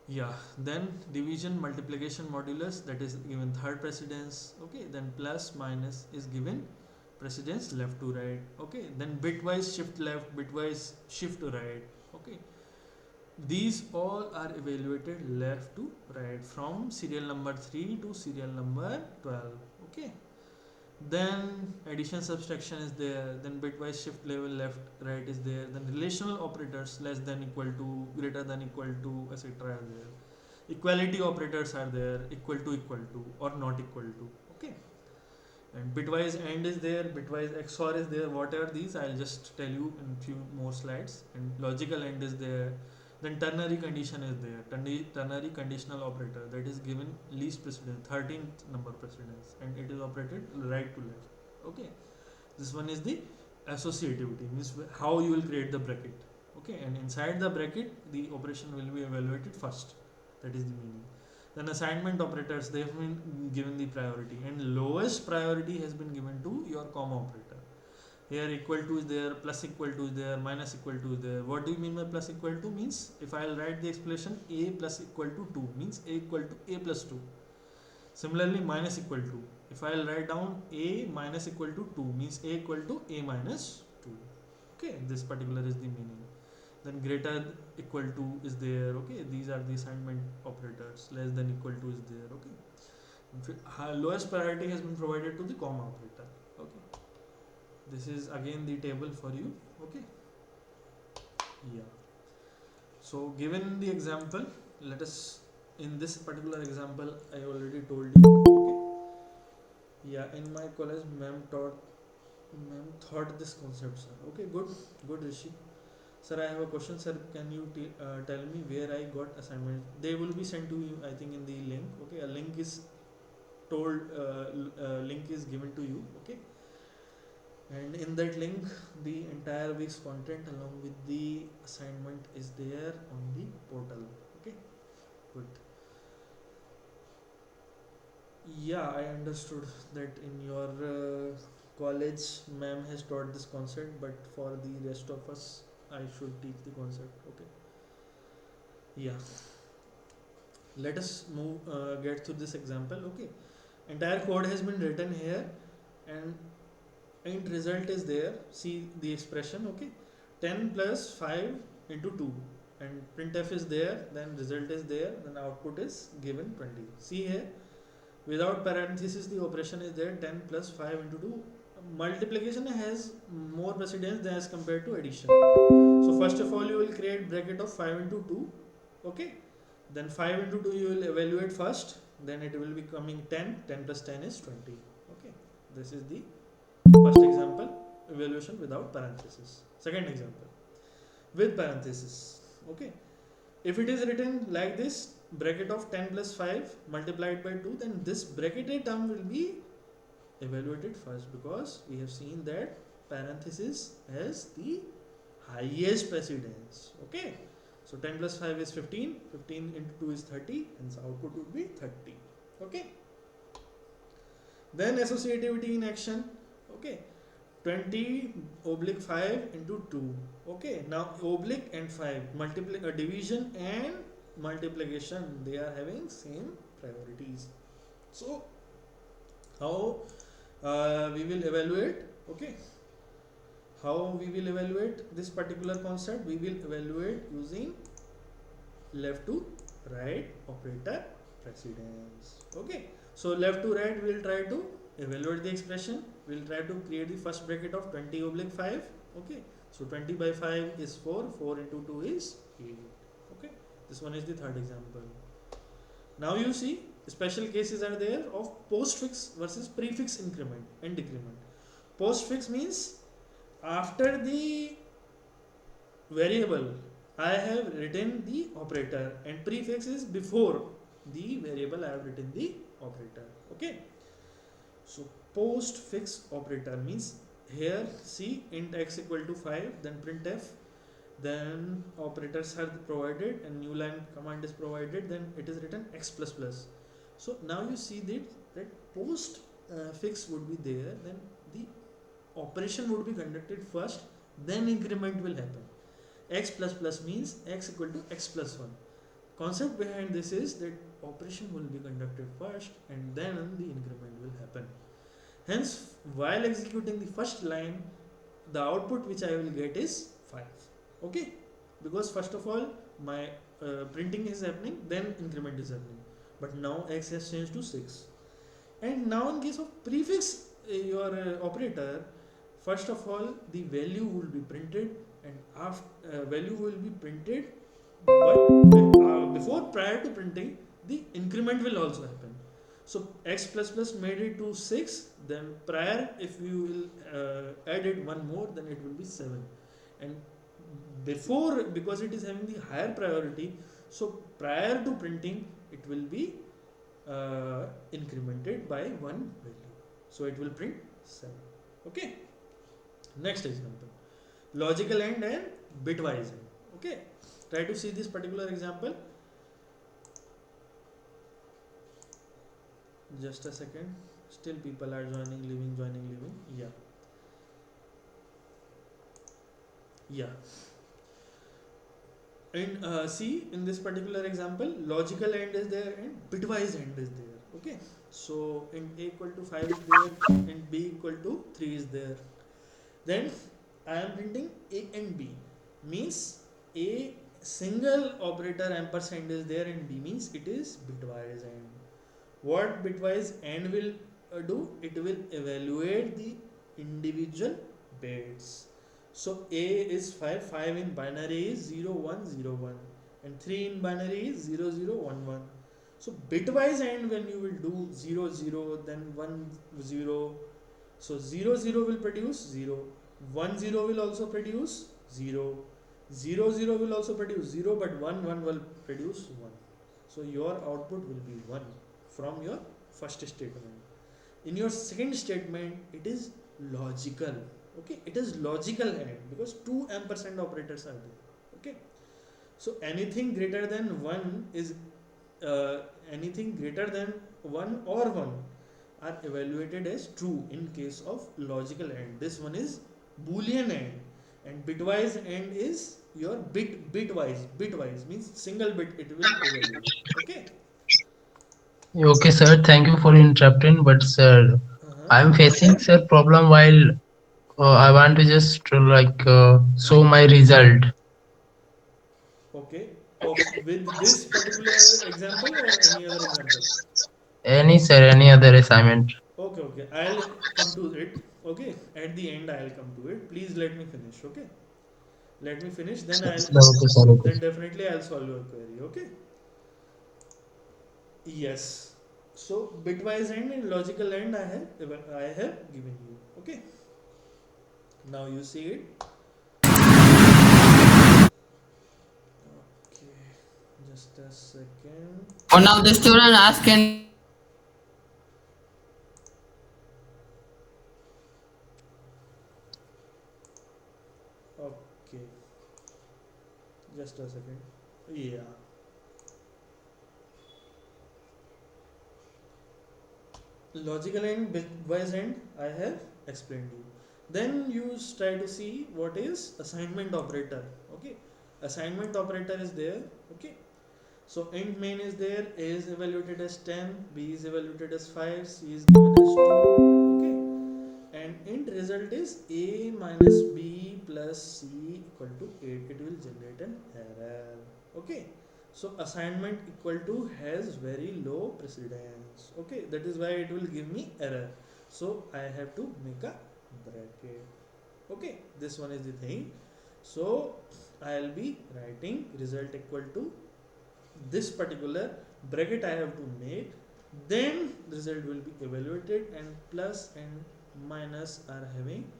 Yeah, then division, multiplication, modulus, that is given third precedence, okay. Then plus minus is given precedence left to right, okay. Then bitwise shift left, bitwise shift to right, okay. These all are evaluated left to right, from serial number 3 to serial number 12, okay. Then addition, subtraction is there, then bitwise shift level left right is there, then relational operators less than, equal to, greater than, equal to, etc. are there. Equality operators are there, equal to, or not equal to, okay. And bitwise AND is there, bitwise XOR is there. What are these? I'll just tell you in few more slides. And logical AND is there. Then ternary condition is there, ternary conditional operator, that is given least precedence, 13th number precedence, and it is operated right to left, okay. This one is the associativity, means how you will create the bracket, okay. And inside the bracket the operation will be evaluated first, that is the meaning. Then assignment operators, they have been given the priority, and lowest priority has been given to your comma operator. Here equal to is there, plus equal to is there, minus equal to is there. What do you mean by plus equal to? Means if I will write the expression a plus equal to 2, means a equal to a plus 2. Similarly minus equal to, if I will write down a minus equal to 2, means a equal to a minus 2, okay. This particular is the meaning. Then greater equal to is there, okay. These are the assignment operators. Less than equal to is there, okay. Lowest priority has been provided to the comma operator, okay. This is again the table for you, okay. Yeah, so given the example, let us, in this particular example I already told you, okay. Yeah, in my college ma'am thought this concept, sir, okay. Good Rishi. Sir, I have a question, sir. Can you tell me where I got assignment? They will be sent to you, I think, in the link. Okay, a link is link is given to you. Okay, and in that link, the entire week's content along with the assignment is there on the portal. Okay, Yeah, I understood that in your college ma'am has taught this concept, but for the rest of us I should teach the concept. Okay. Yeah, let us move get to this example. Okay, entire code has been written here, and int result is there. See the expression. Okay, 10 plus 5 into 2, and printf is there, then result is there, then output is given 20. See here, without parenthesis the operation is there, 10 plus 5 into 2. Multiplication has more precedence as compared to addition. So first of all you will create bracket of 5 into 2. Okay, then 5 into 2 you will evaluate first, then it will be coming 10. 10 plus 10 is 20. Okay, this is the first example, evaluation without parenthesis. Second example, with parenthesis. Okay, if it is written like this, bracket of 10 plus 5 multiplied by 2, then this bracketed term will be evaluated first, because we have seen that parenthesis has the highest precedence. Okay, so 10 plus 5 is 15, 15 into 2 is 30, hence output would be 30. Okay, then associativity in action. Okay, 20 oblique 5 into 2. Okay, now oblique and 5 division and multiplication, they are having same priorities. So how we will evaluate? Okay, how we will evaluate this particular concept? We will evaluate using left to right operator precedence. Okay, so left to right we will try to evaluate the expression. We will try to create the first bracket of 20 oblique 5. Okay, so 20 by 5 is 4, 4 into 2 is 8. Okay, this one is the third example. Now you see special cases are there of postfix versus prefix increment and decrement. Postfix means after the variable I have written the operator, and prefix is before the variable I have written the operator. Okay, so postfix operator means here see int x equal to 5, then printf, then operators are provided and new line command is provided, then it is written x plus plus. So now you see that post fix would be there, then the operation would be conducted first, then increment will happen. X plus plus means x equal to x plus 1. Concept behind this is that operation will be conducted first and then the increment will happen. Hence, while executing the first line, the output which I will get is 5. Okay, because first of all my printing is happening, then increment is happening, but now x has changed to 6. And now in case of prefix your operator, first of all the value will be printed, and after value will be printed, but before prior to printing the increment will also happen. So x plus plus made it to 6, then prior if you will add it one more, then it will be 7. And before, because it is having the higher priority, so prior to printing it will be incremented by one value, so it will print 7. Okay, next example, logical AND and bitwise AND. Okay, try to see this particular example. Just a second, still people are joining, leaving. Yeah, and see in this particular example, logical AND is there and bitwise AND is there. Okay, so int a equal to 5 is there, int b equal to 3 is there, then I am printing a and b, means a single operator ampersand is there and b means it is bitwise AND. What bitwise AND will do? It will evaluate the individual bits. So A is 5, 5 in binary is 0, 1, 0, 1, and 3 in binary is 0, 0, 1, 1. So bitwise AND when you will do 0, 0, then 1, 0, so 0, 0 will produce 0, 1, 0 will also produce 0, 0, 0 will also produce 0, but 1, 1 will produce 1. So your output will be 1 from your first statement. In your second statement, it is logical. Okay, it is logical AND because 2 ampersand operators are there. Okay, so anything greater than 1 is uh, anything greater than 1 or 1 are evaluated as true in case of logical AND. This one is Boolean AND, and bitwise AND is your bitwise. Bitwise means single bit it will evaluate. Okay. Okay, sir. Thank you for interrupting. But sir, Uh-huh. I'm facing sir problem while I want to just show my result. Okay. Of with this particular example or any other example? Any sir, any other assignment. Okay, okay. I'll come to it. Okay. At the end, I'll come to it. Please let me finish. Okay. Let me finish. Then I'll. Okay, sir. Okay. Then definitely I'll solve your query. Okay. Yes. So bitwise end and logical end I have given you. Okay. Now you see it. Okay. Just a second. One of the student asked, can Okay. Just a second. Yeah. Logical end, bitwise end, I have explained you. Then you try to see what is assignment operator. Okay, assignment operator is there. Okay, so int main is there, a is evaluated as 10, b is evaluated as 5, c is given as 2. Okay, and int result is a minus b plus c equal to 8. It will generate an error. Okay, so assignment equal to has very low precedence. Okay, that is why it will give me error. So I have to make a bracket. Okay, this one is the thing. So I'll be writing result equal to this particular bracket I have to make. Then result will be evaluated, and plus and minus are having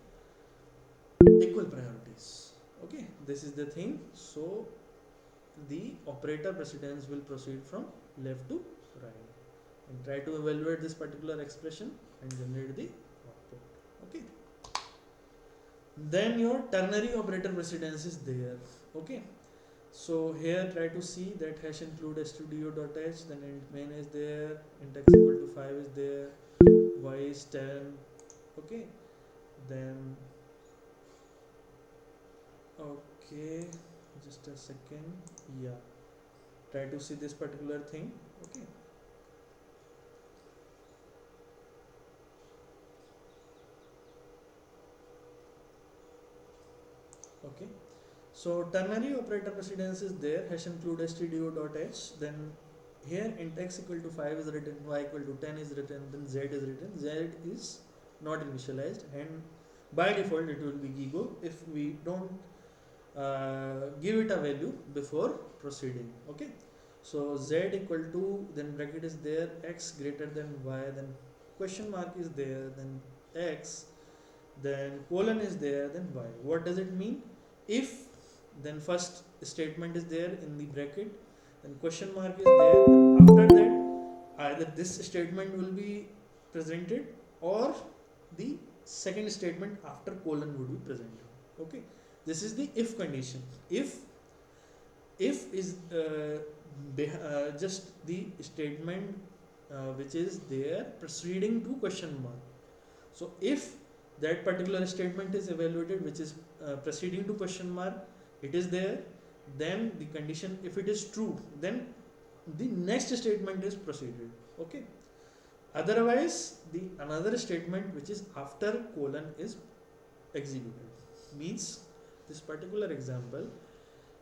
equal priorities. Okay, this is the thing. So the operator precedence will proceed from left to right, and try to evaluate this particular expression and generate the output. Okay, then your ternary operator precedence is there. Okay, so here try to see that hash include studio.h, then int main is there, int x equal to 5 is there, y is 10. Okay, then okay, just a second. Yeah, try to see this particular thing. Okay, okay. So ternary operator precedence is there, hash include stdio.h, then here int x equal to 5 is written, y equal to 10 is written, then z is written. Z is not initialized, and by default it will be gigo if we don't give it a value before proceeding. Okay, so z equal to, then bracket is there, x greater than y, then question mark is there, then x, then colon is there, then y. What does it mean? If, then first statement is there in the bracket, then question mark is there, then after that either this statement will be presented or the second statement after colon would be presented. Okay, this is the if condition. If is just the statement which is there preceding to question mark. So if that particular statement is evaluated which is proceeding to question mark, it is there, then the condition, if it is true, then the next statement is proceeded. Okay, otherwise the another statement which is after colon is executed. Means this particular example,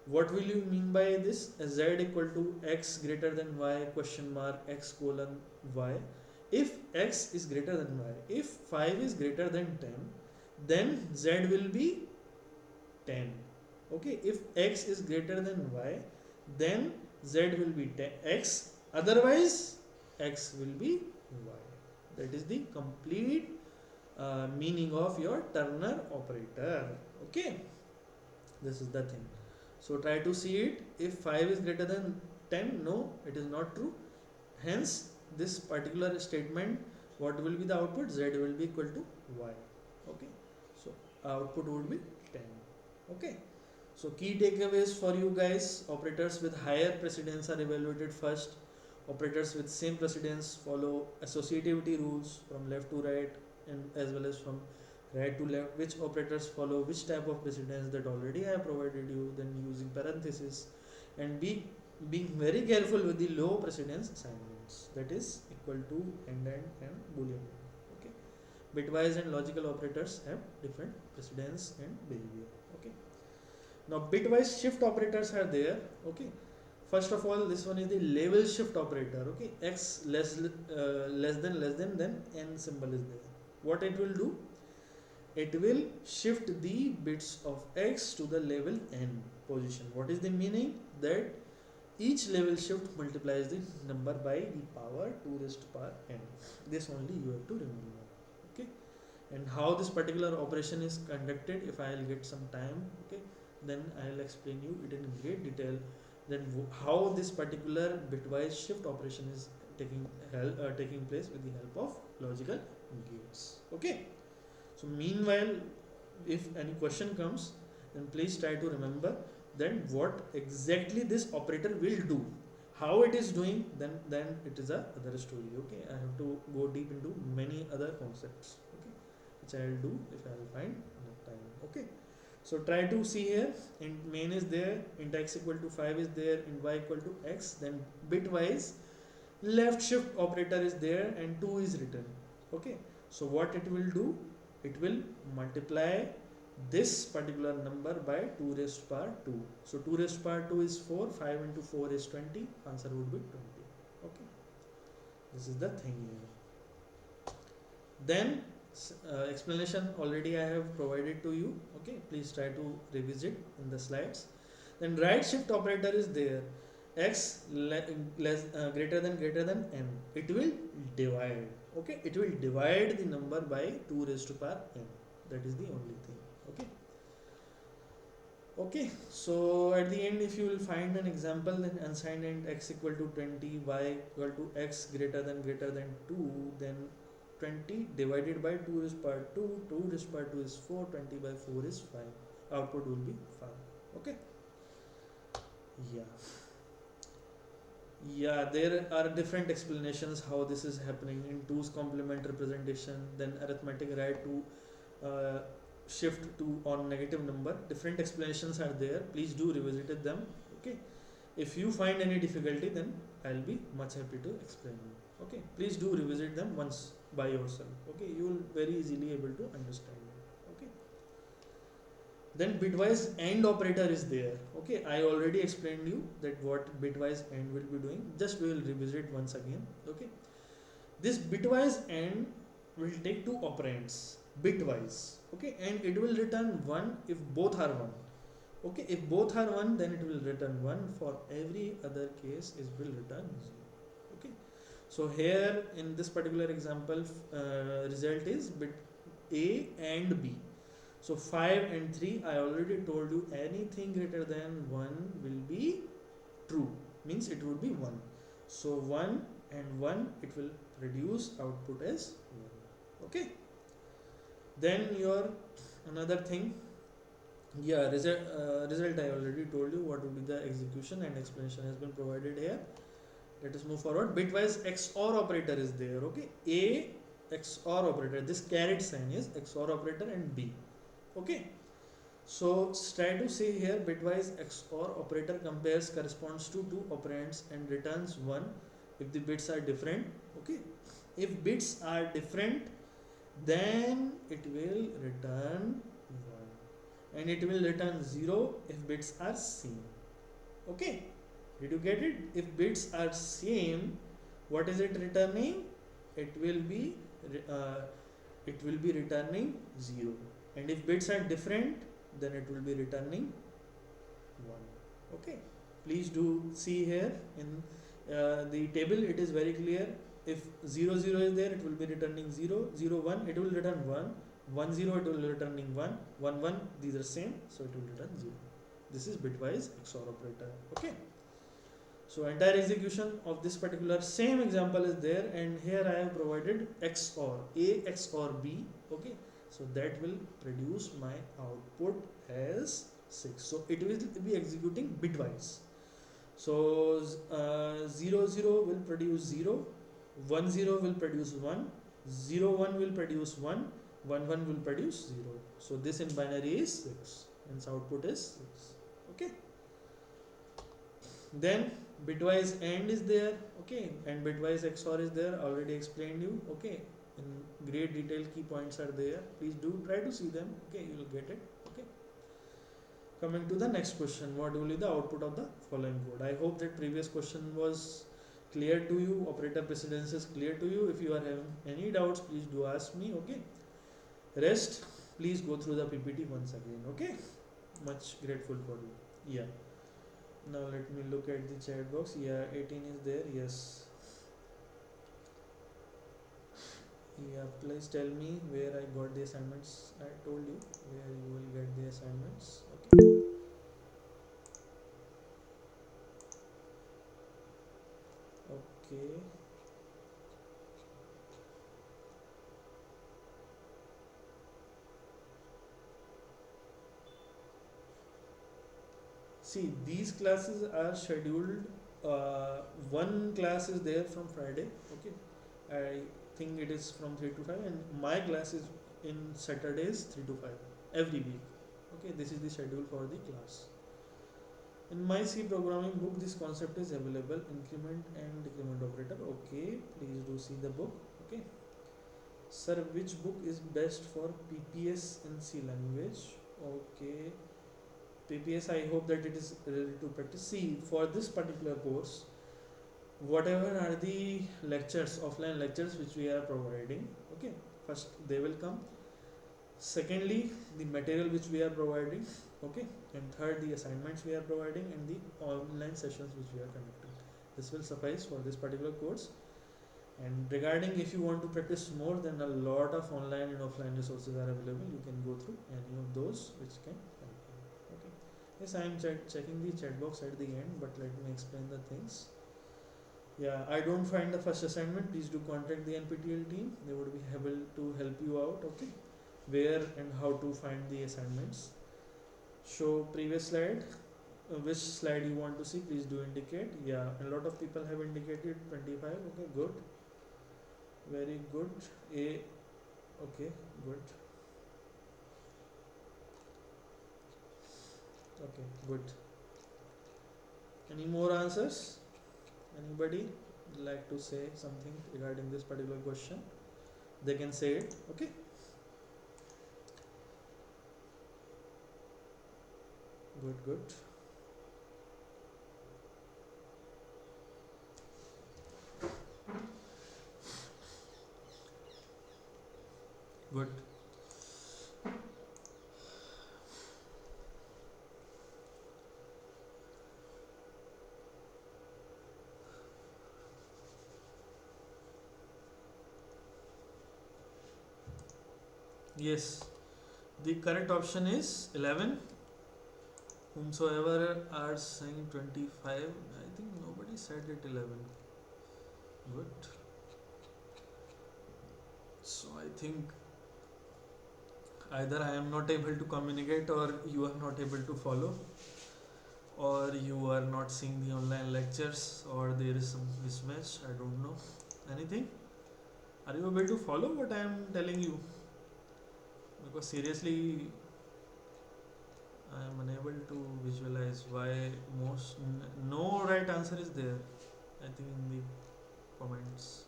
what will you mean by this? Z equal to x greater than y question mark x colon y. If x is greater than y, if 5 is greater than 10, then z will be 10. Okay, if x is greater than y, then z will be 10 x, otherwise x will be y. That is the complete meaning of your Turner operator. Okay, this is the thing. So try to see it. If 5 is greater than 10, no, it is not true. Hence this particular statement, what will be the output? Z will be equal to y. Okay, so output would be 10. Okay, so key takeaways for you guys: operators with higher precedence are evaluated first, Operators with same precedence follow associativity rules from left to right and as well as from right to left. Which operators follow which type of precedence, that already I have provided you. Then using parenthesis, and being very careful with the low precedence assignments, that is equal to and boolean. Okay, bitwise and logical operators have different precedence and behavior. Okay, now bitwise shift operators are there. Okay, first of all, this one is the label shift operator. Okay, x less than then n symbol is there. What it will do, it will shift the bits of x to the label n position. What is the meaning? That each label shift multiplies the number by the power 2 raised to power n. This only you have to remember. Okay, and how this particular operation is conducted, if I'll get some time, okay, then I'll explain you it in great detail. Then how this particular bitwise shift operation is taking place with the help of logical gates. Okay, so meanwhile, if any question comes, then please try to remember then what exactly this operator will do. How it is doing, then it is a other story. Okay, I have to go deep into many other concepts. Okay, which I will do if I will find enough time. Okay, so try to see here. Int main is there, int x equal to 5 is there, int y equal to x. Then bitwise left shift operator is there and 2 is written. Okay, so what it will do, it will multiply this particular number by 2 raised to power 2. So 2 raised to power 2 is 4, 5 into 4 is 20, answer would be 20. Okay, this is the thing here. Then explanation already I have provided to you. Okay, please try to revisit in the slides. Then right shift operator is there, x greater than n, it will divide. Okay, it will divide the number by 2 raised to power n. That is the only thing. Okay, okay, so at the end, if you will find an example, then unsigned int x equal to 20, y equal to x greater than 2, then 20 divided by 2 is power 2, 2 is power 2 is 4, 20 by 4 is 5, output will be 5. Okay, yeah, there are different explanations how this is happening in 2's complement representation, then arithmetic right to shift to on negative number. Different explanations are there, please do revisit them. Okay, if you find any difficulty, then I'll be much happy to explain you. Okay, please do revisit them once by yourself. Okay, you will very easily able to understand it. Okay, then bitwise AND operator is there. Okay, I already explained you that what bitwise AND will be doing, just we will revisit once again. Okay, this bitwise AND will take two operands bitwise. Okay, and it will return 1 if both are 1. Okay, if both are 1, then it will return 1. For every other case, it will return 0. Okay, so here in this particular example, result is bit A and B. So 5 and 3, I already told you anything greater than 1 will be true, means it would be 1. So 1 and 1, it will produce output as 1. Okay, then your another thing, result I already told you what would be the execution, and explanation has been provided here. Let us move forward. Bitwise XOR operator is there. Okay, A XOR operator, this caret sign is XOR operator, and B. Okay, so try to see here, bitwise XOR operator compares corresponds to two operands and returns 1 if the bits are different. Okay, if bits are different, then it will return 1, and it will return 0 if bits are same. Okay, did you get it? If bits are same, what is it returning? It will be returning 0, and if bits are different, then it will be returning 1. Okay, please do see here in the table, it is very clear. If 0 0 is there, it will be returning 0, 0 1, it will return 1, 1 0, it will be returning 1, 1 1, these are same, so it will return 0. This is bitwise XOR operator. Okay, so entire execution of this particular same example is there, and here I have provided XOR A XOR B. Okay, so that will produce my output as 6. So it will be executing bitwise. So 0 0 will produce 0, 1 0 will produce 1, 0 1 will produce 1, 1 1 will produce 0. So this in binary is 6, hence output is 6. Okay. Then bitwise AND is there, okay, and bitwise XOR is there, already explained you, okay. In great detail, key points are there. Please do try to see them, okay, you will get it, okay. Coming to the next question, what will be the output of the following code? I hope that previous question was clear to you, operator precedence is clear to you. If you are having any doubts, please do ask me, okay. Rest, please go through the PPT once again, okay. Much grateful for you. Yeah. Now let me look at the chat box. Yeah, 18 is there. Yes. Yeah, please tell me where I got the assignments. I told you where you will get the assignments. Okay. Okay. See, these classes are scheduled. One class is there from Friday. Okay. I think it is from 3 to 5, and my class is in Saturdays 3 to 5 every week. Okay, this is the schedule for the class. In my C programming book, this concept is available, increment and decrement operator. Okay, please do see the book. Okay, sir, which book is best for PPS in C language? Okay, PPS, I hope that it is related to practice. See, for this particular course, whatever are the lectures, offline lectures which we are providing, okay, first they will come. Secondly, the material which we are providing, okay, and third, the assignments we are providing, and the online sessions which we are conducting. This will suffice for this particular course. And regarding if you want to practice more, then a lot of online and offline resources are available. You can go through any of those which can help you. Okay. Yes, I am checking the chat box at the end, but let me explain the things. Yeah, I don't find the first assignment. Please do contact the NPTEL team. They would be able to help you out. Okay, where and how to find the assignments. Show previous slide. Which slide you want to see? Please do indicate. Yeah, a lot of people have indicated 25. Okay, good. Very good. A. Okay, good. Okay, good. Any more answers? Anybody like to say something regarding this particular question? They can say it. Okay. Good, good. Good. Yes. The correct option is 11. Whomsoever are saying 25, I think nobody said it 11. Good. So I think either I am not able to communicate, or you are not able to follow, or you are not seeing the online lectures, or there is some mismatch. I don't know. Anything? Are you able to follow what I am telling you? Because seriously, I am unable to visualize why no right answer is there. I think in the comments.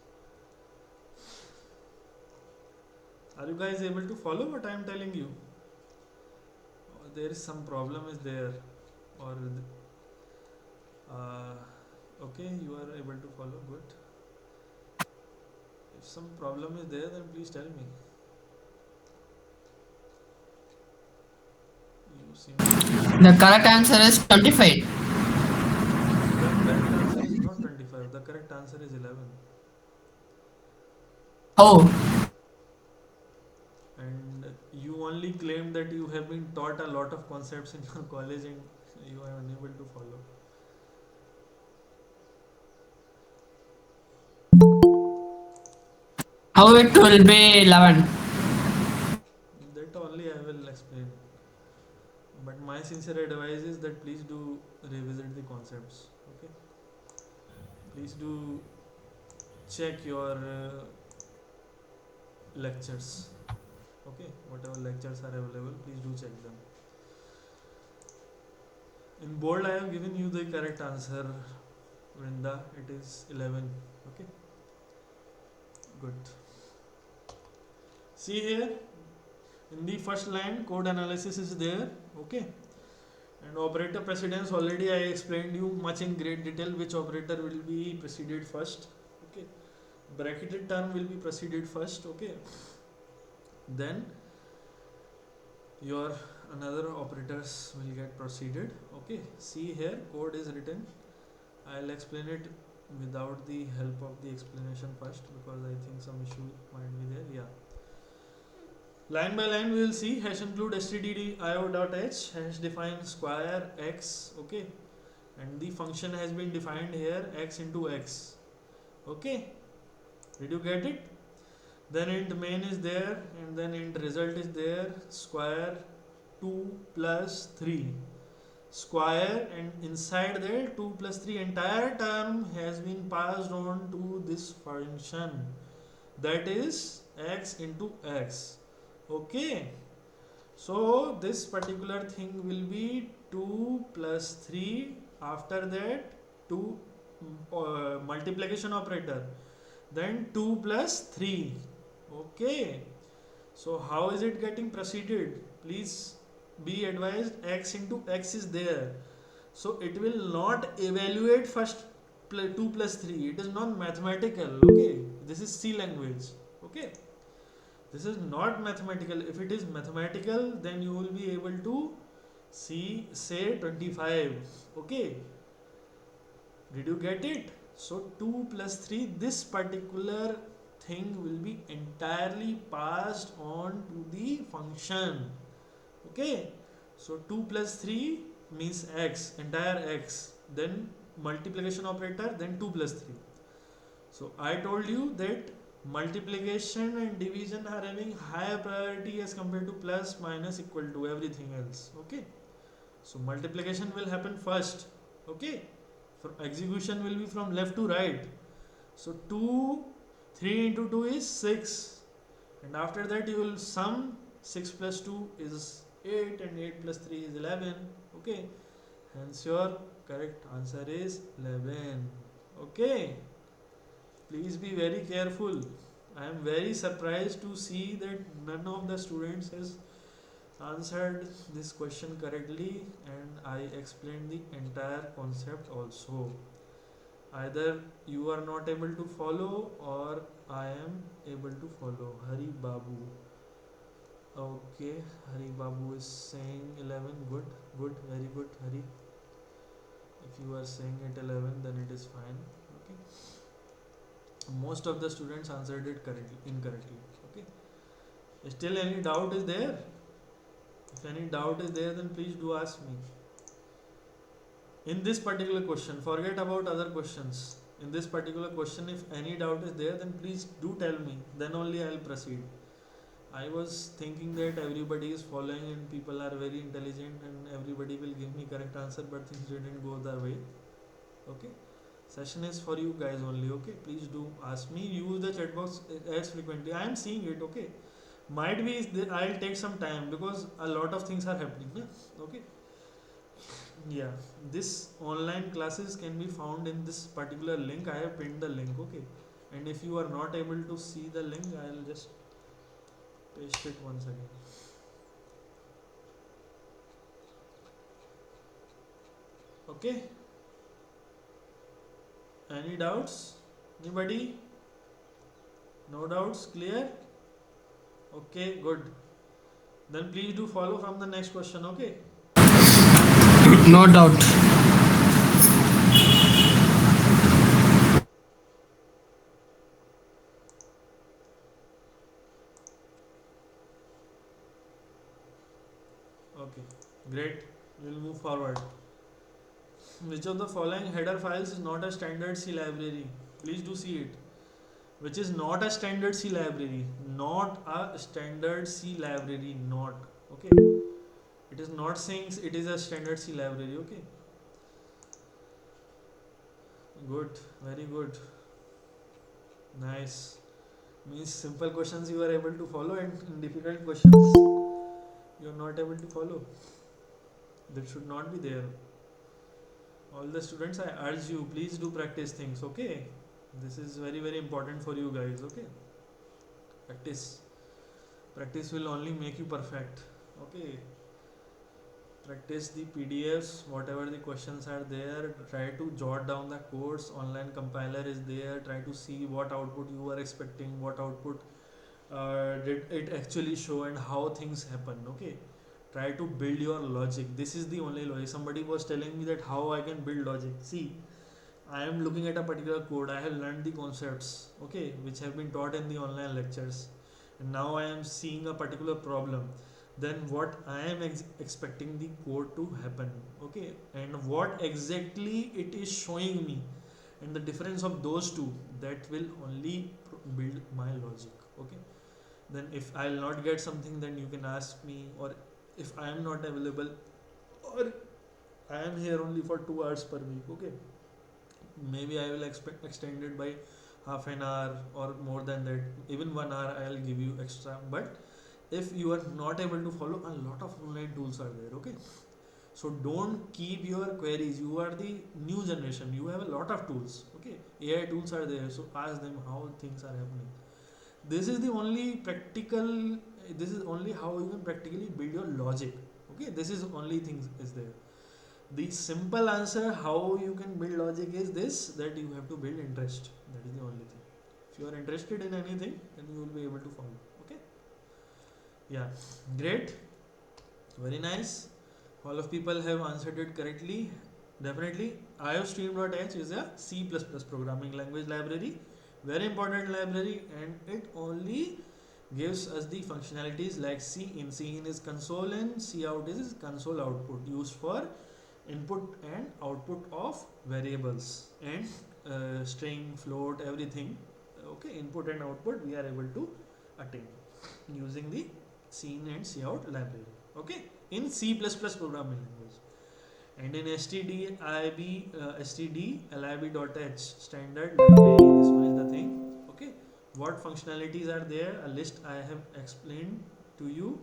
Are you guys able to follow what I am telling you? Or there is some problem is there, or okay, you are able to follow. Good. If some problem is there, then please tell me. You seem to be The correct answer is 25. the correct answer is not 25. The correct answer is 11. Oh, And you only claim that you have been taught a lot of concepts in your college, and you are unable to follow. how it will be 11? That only I will explain. But my sincere advice is that please do revisit the concepts. Okay. Please do check your lectures. Okay, whatever lectures are available, please do check them. In bold, I have given you the correct answer, Vrinda. It is 11. Okay, good. See here, in the first line, code analysis is there. Okay, and operator precedence already I explained you much in great detail which operator will be preceded first. Okay, bracketed term will be preceded first. Okay, then your another operators will get proceeded. Okay, see here, code is written. I'll explain it without the help of the explanation first because I think some issue might be there. Yeah, line by line we will see. Hash include stdio.h, hash define square x. Okay, and the function has been defined here, x into x. Okay, did you get it? Then int main is there, and then int result is there, square 2 plus 3 square, and inside there 2 plus 3 entire term has been passed on to this function, that is x into x. Okay, so this particular thing will be 2 plus 3, after that 2 multiplication operator, then 2 plus 3. Okay, so how is it getting proceeded? Please be advised, x into x is there, so it will not evaluate first 2 plus 3. It is not mathematical. Okay, this is C language. Okay, this is not mathematical. If it is mathematical, then you will be able to see say 25. Okay, did you get it? So 2 plus 3, this particular thing will be entirely passed on to the function. Okay, so 2 plus 3 means x, entire x, then multiplication operator, then 2 plus 3. So I told you that multiplication and division are having higher priority as compared to plus, minus, equal to everything else. Okay, so multiplication will happen first. Okay, for execution will be from left to right. So 2, 3 into 2 is 6, and after that you will sum. 6 plus 2 is 8, and 8 plus 3 is 11. Okay, hence your correct answer is 11. Okay, please be very careful. I am very surprised to see that none of the students has answered this question correctly, and I explained the entire concept also. Either you are not able to follow or I am able to follow. Hari Babu. Okay, Hari Babu is saying 11. Good, good, very good, Hari. If you are saying it 11, then it is fine. Okay. Most of the students answered it incorrectly. Okay. Still any doubt is there? If any doubt is there, then please do ask me. In this particular question, forget about other questions. In this particular question, if any doubt is there, then please do tell me. Then only I will proceed. I was thinking that everybody is following and people are very intelligent and everybody will give me correct answer, but things didn't go their way. Okay, session is for you guys only. Okay, please do ask me. Use the chat box as frequently. I am seeing it. Okay, might be I'll take some time because a lot of things are happening. Okay, yeah, this online classes can be found in this particular link. I have pinned the link. Okay, and if you are not able to see the link, I'll just paste it once again. Okay, any doubts? Anybody? No doubts? Clear? Okay, good. Then please do follow from the next question. Okay, No doubt. okay, great. We'll move forward. Which of the following header files is not a standard C library? Please do see it. Which is not a standard C library? Not a standard C library. Not. Okay. It is not saying it is a standard C library. Okay. Good, very good, nice. Means simple questions you are able to follow, and in difficult questions you are not able to follow. That should not be there. All the students, I urge you, please do practice things. Okay, this is very very important for you guys. Okay, practice. Practice will only make you perfect. Okay, practice the PDFs, whatever the questions are there. Try to jot down the codes. Online compiler is there. Try to see what output you are expecting, what output did it actually show, and how things happen. Okay, try to build your logic. This is the only logic. Somebody was telling me that how I can build logic. See, I am looking at a particular code. I have learned the concepts, okay, which have been taught in the online lectures, and now I am seeing a particular problem. Then what I am expecting the code to happen, okay, and what exactly it is showing me, and the difference of those two, that will only build my logic. Okay. Then if I'll not get something, then you can ask me, or if I am not available, or I am here only for 2 hours per week. Okay, maybe I will expect extend it by half an hour or more than that, even 1 hour I'll give you extra. But if you are not able to follow, a lot of online tools are there. Okay, so don't keep your queries. You are the new generation, you have a lot of tools. Okay, AI tools are there, so ask them how things are happening. This is the only practical, this is only how you can practically build your logic. Okay, this is only things is there. The simple answer how you can build logic is this, that you have to build interest. That is the only thing. If you are interested in anything, then you will be able to follow. Okay, yeah, great, very nice. All of people have answered it correctly. Definitely, iostream.h is a C++ programming language library, very important library, and it only gives us the functionalities like cin is console, and cout is console output, used for input and output of variables and string, float, everything. Okay, input and output we are able to attain using the cin and cout library. Okay, in C++ programming language. And in stdlib.h standard library, this one is the thing. Okay, what functionalities are there, a list I have explained to you.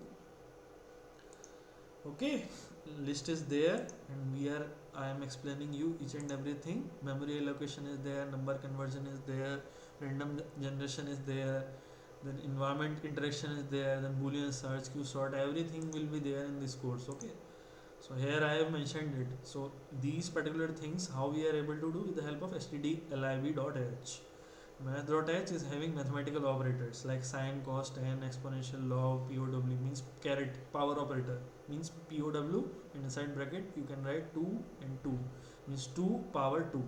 Okay, list is there, and we are, I am explaining you each and everything. Memory allocation is there, number conversion is there, random generation is there, then environment interaction is there, then boolean search, queue sort, everything will be there in this course. Okay, so here I have mentioned it. So these particular things how we are able to do with the help of stdlib.h. Math.h is having mathematical operators like sine, cos, tan, exponential, log, POW means caret, power operator means POW, and inside bracket you can write 2 and 2 means 2 power 2.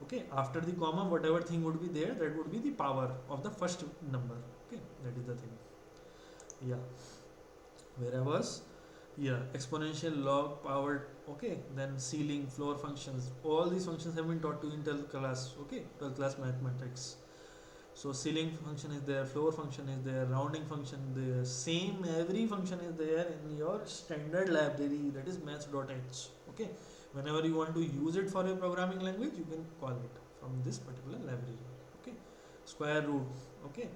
Okay, after the comma whatever thing would be there, that would be the power of the first number. Okay, that is the thing. Yeah, where I was, yeah, exponential, log, power. Okay, then ceiling, floor functions, all these functions have been taught to you in 12th class. Okay, 12th class mathematics. So ceiling function is there, floor function is there, rounding function there, same every function is there in your standard library, that is maths.h. Okay, whenever you want to use it for a programming language, you can call it from this particular library. Okay, square root. Okay,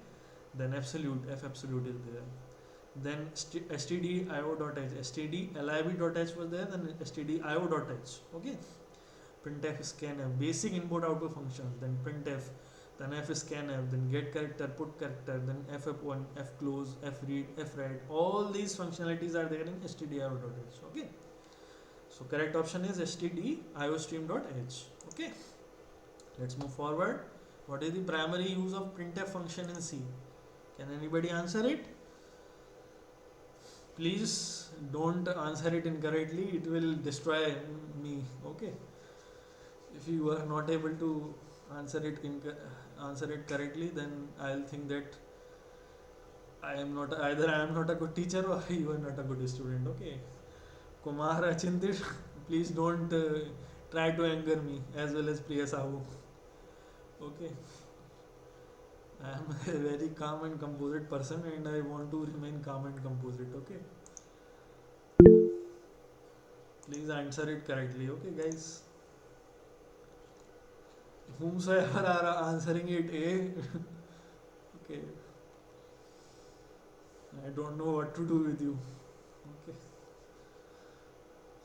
then absolute, f absolute is there. Then stdio.h, stdlib.h was there, then stdio.h. Okay, printf, scanf, basic input output functions, then printf, then f scanf, then get character, put character, then ff1, f close, f read, f write, all these functionalities are there in stdio.h. Okay, so correct option is stdiostream.h. Okay, let's move forward. What is the primary use of printf function in C? Can anybody answer it? Please don't answer it incorrectly, it will destroy me. Okay, if you are not able to answer it answer it correctly, then I'll think that I am not, either I am not a good teacher or you are not a good student. Okay, Kumar Achintir, please don't try to anger me, as well as Priya Sahu. Okay, I am a very calm and composite person, and I want to remain calm and composite. Okay, please answer it correctly. Okay, guys, whomsoever are answering it A. Okay, I don't know what to do with you. Okay,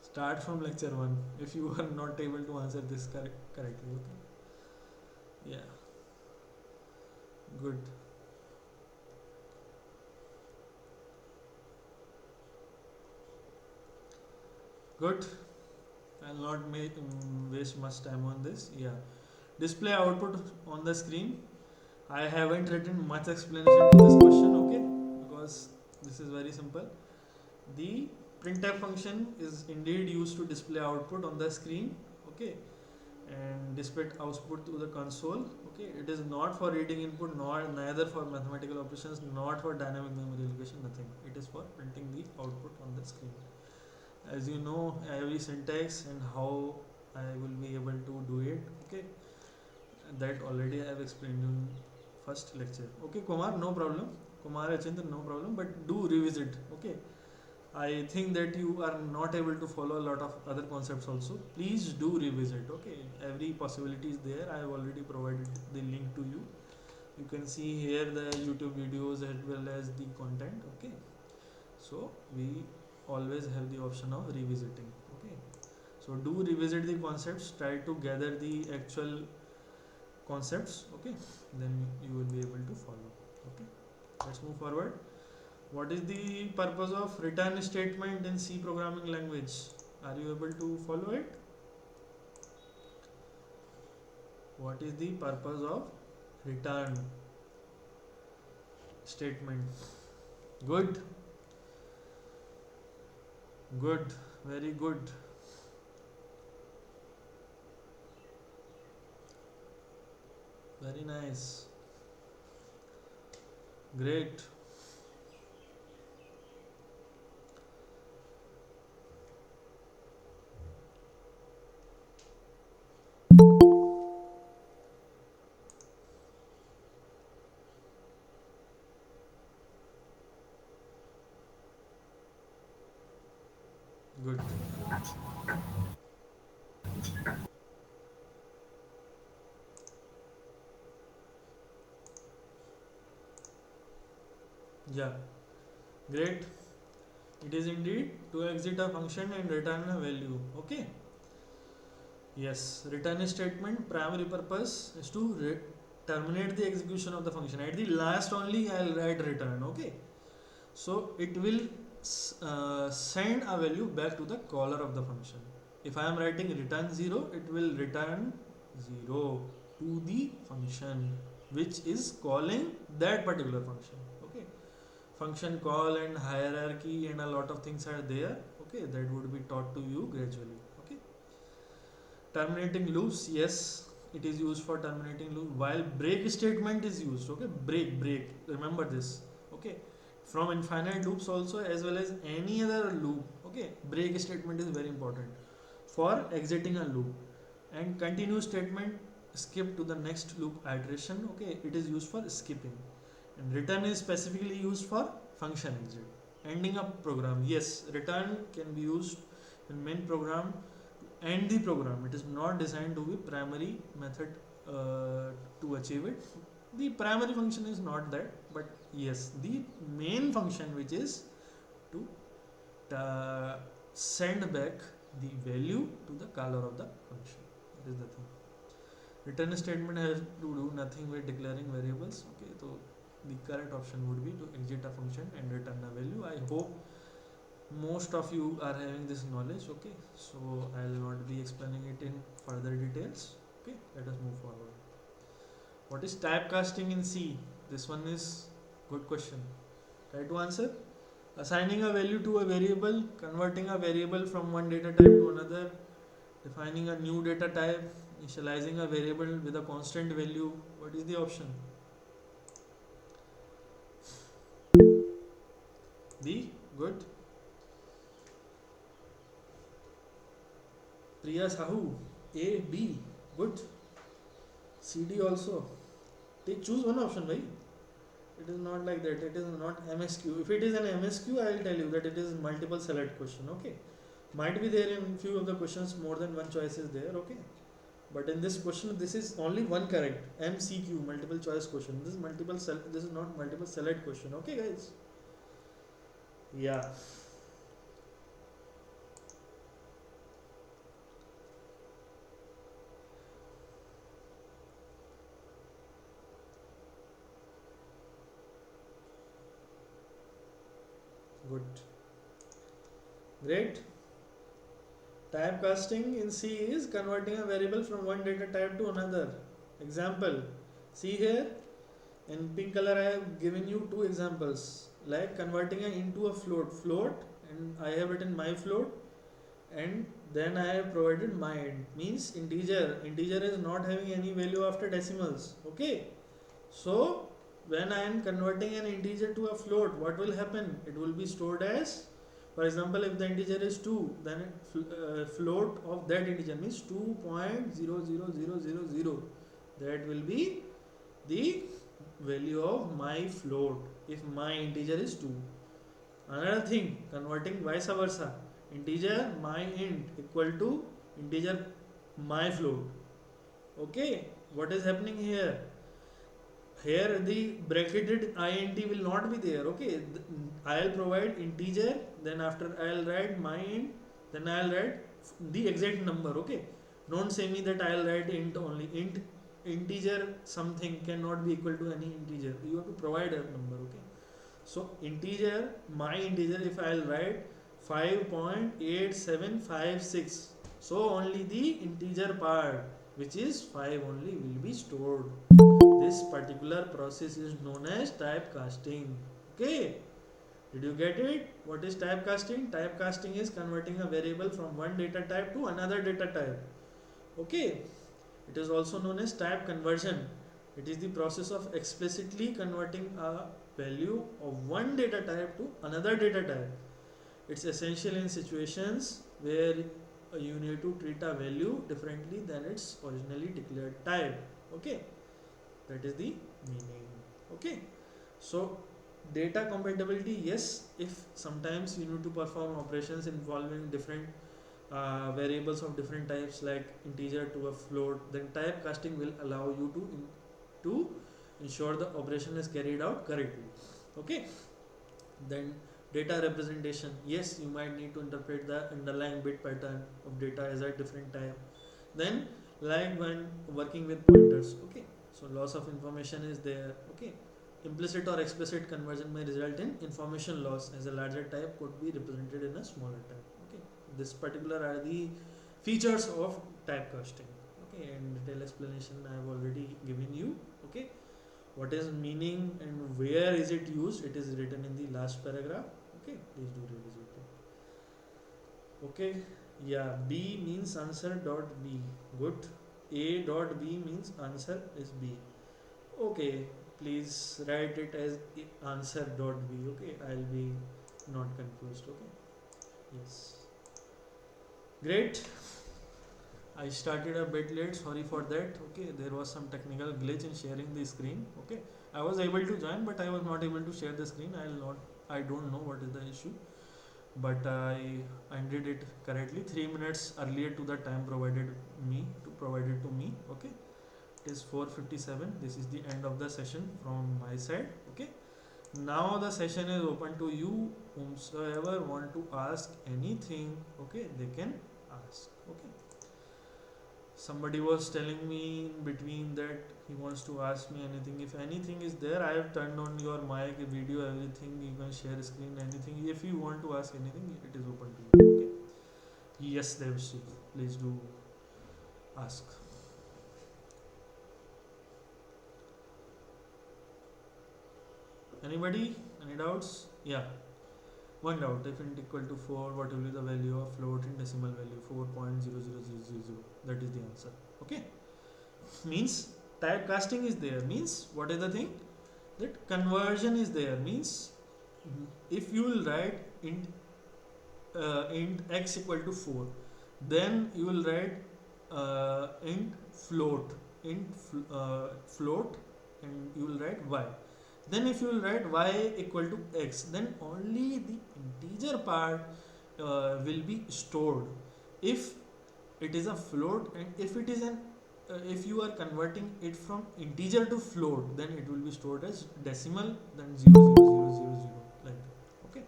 start from lecture 1 if you are not able to answer this correctly. Okay, yeah, good. Good. I'll not waste much time on this. Yeah, display output on the screen. I haven't written much explanation to this question, okay, because this is very simple. The printf function is indeed used to display output on the screen, okay, and display output to the console. Okay, it is not for reading input, nor neither for mathematical operations, not for dynamic memory allocation, nothing. It is for printing the output on the screen. As you know, every syntax and how I will be able to do it, okay, that already I have explained in first lecture. Okay, Kumar, no problem. Kumar Achindra, no problem, but do revisit. Okay, I think that you are not able to follow a lot of other concepts also. Please do revisit. Okay, every possibility is there. I have already provided the link to you. You can see here the YouTube videos as well as the content. Okay, so we always have the option of revisiting. Okay, so do revisit the concepts. Try to gather the actual concepts. Okay, then you will be able to follow. Okay, let's move forward. What is the purpose of return statement in C programming language? Are you able to follow it? What is the purpose of return statement? Good, good, very good. Very nice. Great. Good. Yeah. Great. It is indeed to exit a function and return a value. Okay. Yes. Return statement primary purpose is to terminate the execution of the function. At the last only I'll write return. Okay. So it will send a value back to the caller of the function. If I am writing return 0, it will return 0 to the function which is calling that particular function. Okay, function call and hierarchy and a lot of things are there. Okay, that would be taught to you gradually. Okay, terminating loops, yes, it is used for terminating loop. While break statement is used, okay, break, remember this. Okay, from infinite loops also as well as any other loop. Okay, break statement is very important for exiting a loop, and continue statement skip to the next loop iteration. Okay, it is used for skipping, and return is specifically used for function exit, ending a program. Yes, return can be used in main program end the program. It is not designed to be primary method to achieve it. The primary function is not that, but yes, the main function which is to send back the value to the caller of the function. That is the thing. Return statement has to do nothing with declaring variables. Okay, so the correct option would be to exit a function and return a value. I hope most of you are having this knowledge. Okay, so I'll not be explaining it in further details. Okay, let us move forward. What is typecasting in C? This one is good question. Try to answer. Assigning a value to a variable, converting a variable from one data type to another, defining a new data type, initializing a variable with a constant value. What is the option? B. Good. Priya Sahu. A. B. Good. C. D. Also. Take choose one option, right? It is not like that. It is not MSQ. If it is an MSQ, I will tell you that it is multiple select question. Okay, might be there in few of the questions more than one choice is there. Okay, But in this question, this is only one correct. MCQ, multiple choice question. This is this is not multiple select question. Okay, guys. Yeah. Good. Great. Typecasting in C is converting a variable from one data type to another. Example. See here. In pink color, I have given you two examples. Like converting it into a float, and I have written my float, and then I have provided my int, means integer is not having any value after decimals. Okay, so when I am converting an integer to a float, what will happen? It will be stored as, for example, if the integer is 2, then float of that integer means 2.00000, that will be the value of my float if my integer is 2. Another thing, converting vice versa, integer my int equal to integer my float. Okay, what is happening here? Here the bracketed int will not be there. Okay, I'll provide integer, then after I'll write my int, then I'll write the exact number. Okay, don't say me that I'll write int only. Integer something cannot be equal to any integer, you have to provide a number. Okay, so integer, my integer, if I'll write 5.8756, so only the integer part, which is 5 only, will be stored. This particular process is known as typecasting. Okay, did you get it? What is typecasting? Typecasting is converting a variable from one data type to another data type. Okay, it is also known as type conversion. It is the process of explicitly converting a value of one data type to another data type. It's essential in situations where you need to treat a value differently than its originally declared type. Okay, that is the meaning. Okay, so data compatibility, yes, if sometimes you need to perform operations involving different variables of different types like integer to a float, then typecasting will allow you to ensure the operation is carried out correctly. Okay, then data representation, yes, you might need to interpret the underlying bit pattern of data as a different type. Then like when working with pointers. Okay, so loss of information is there. Okay, implicit or explicit conversion may result in information loss as a larger type could be represented in a smaller type. Okay, this particular are the features of typecasting. Okay, and detailed explanation I have already given you. Okay, what is meaning and where is it used, it is written in the last paragraph. Okay, please do revisit it. Okay, yeah, B means answer dot B. Good. A dot B means answer is B. Okay, please write it as answer dot B. Okay, I'll be not confused. Okay, yes, great. I started a bit late, sorry for that. Okay, there was some technical glitch in sharing the screen. Okay, I was able to join, but I was not able to share the screen. I don't know what is the issue, but I ended it correctly 3 minutes earlier to the time provided to me. Okay, it is 4:57. This is the end of the session from my side. Okay, now the session is open to you. Whomsoever want to ask anything, okay, they can ask. Okay, somebody was telling me in between that he wants to ask me anything. If anything is there, I have turned on your mic, video, everything. You can share screen, anything. If you want to ask anything, it is open to you. Okay, yes, Devshi, please do ask. Anybody? Any doubts? Yeah. One doubt. If int equal to 4, what will be the value of float in decimal value? 4.00000. That is the answer. Okay. Means typecasting is there. Means what is the thing? That conversion is there. Means if you will write int x equal to 4, then you will write int float, float, and you will write y. Then if you will write y equal to x, then only the integer part will be stored. If it is a float and if it is an if you are converting it from integer to float, then it will be stored as decimal, then 00000 like that. Okay,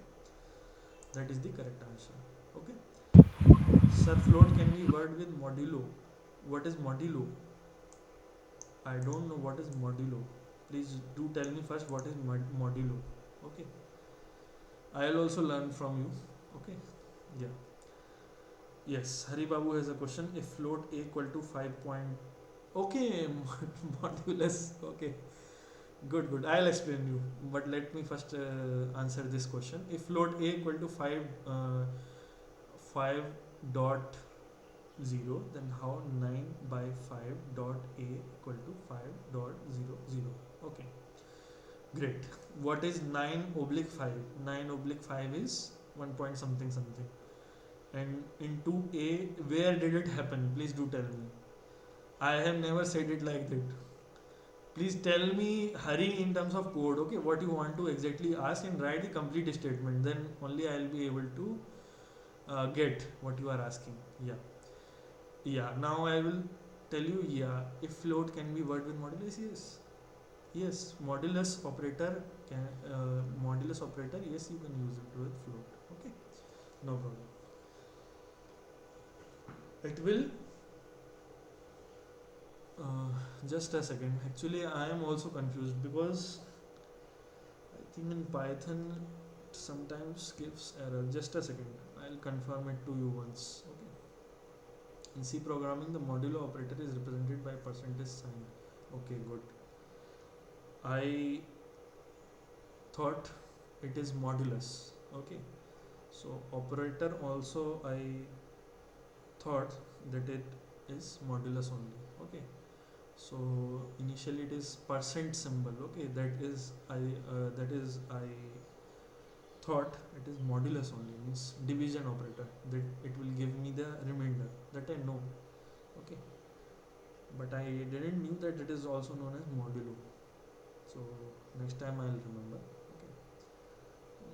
that is the correct answer. Okay, sir, float can be word with modulo. What is modulo? I don't know what is modulo. Please do tell me first what is modulo. Okay, I'll also learn from you. Okay, yeah. Yes, Hari Babu has a question. If float a equal to 5 point, okay, modulus. Okay, good, good. I'll explain you. But let me first answer this question. If float a equal to 5 dot 0, then how 9 by 5 dot a equal to 5 dot 0 0? Okay, great. What is 9 oblique 5? 9 oblique 5 is 1 point something something. And into a, where did it happen? Please do tell me. I have never said it like that. Please tell me, Hari, in terms of code, okay, what you want to exactly ask and write the complete statement. Then only I will be able to get what you are asking. Yeah. Yeah. Now I will tell you, yeah, if float can be word with modulus, yes. Yes, modulus operator, yes, you can use it with float. Okay, no problem. It will just a second. Actually, I am also confused because I think in Python it sometimes gives error. Just a second. I'll confirm it to you once. Okay. In C programming, the modulo operator is represented by percentage sign. Okay, good. I thought it is modulus. Okay. So operator also I thought that it is modulus only. Okay. So initially it is percent symbol. Okay, that is I thought it is modulus only, means division operator, that it will give me the remainder, that I know. Okay, but I didn't knew that it is also known as modulo. So next time I'll remember. Okay,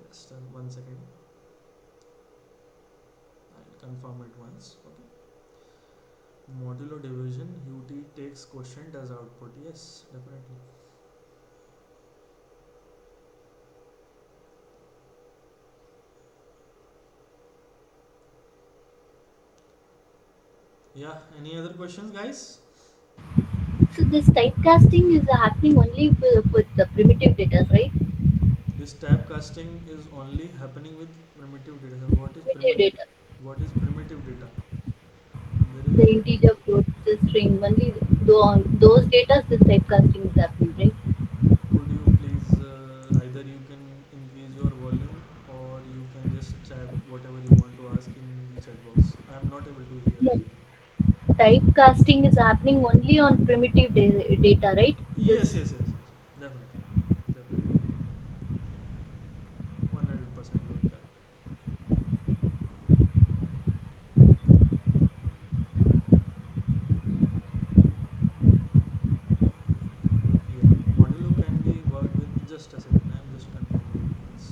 just 1 second, I'll confirm it once. Okay, modulo division, ut takes quotient as output. Yes, definitely. Yeah, any other questions, guys? So this typecasting is happening only with the primitive data, right? This typecasting is only happening with primitive data. What is Primitive data, what is primitive data? There the is integer float, the string, only those data this typecasting is happening, right? could you please either you can increase your volume or you can just chat whatever you want to ask in the chat box. I am not able to hear No, anything. typecasting is happening only on primitive data, right? Yes, This yes, yes, yes. Definitely, definitely. 100% you are correct. Yeah, modulo can be worked with, just a second. I am just confirming it once.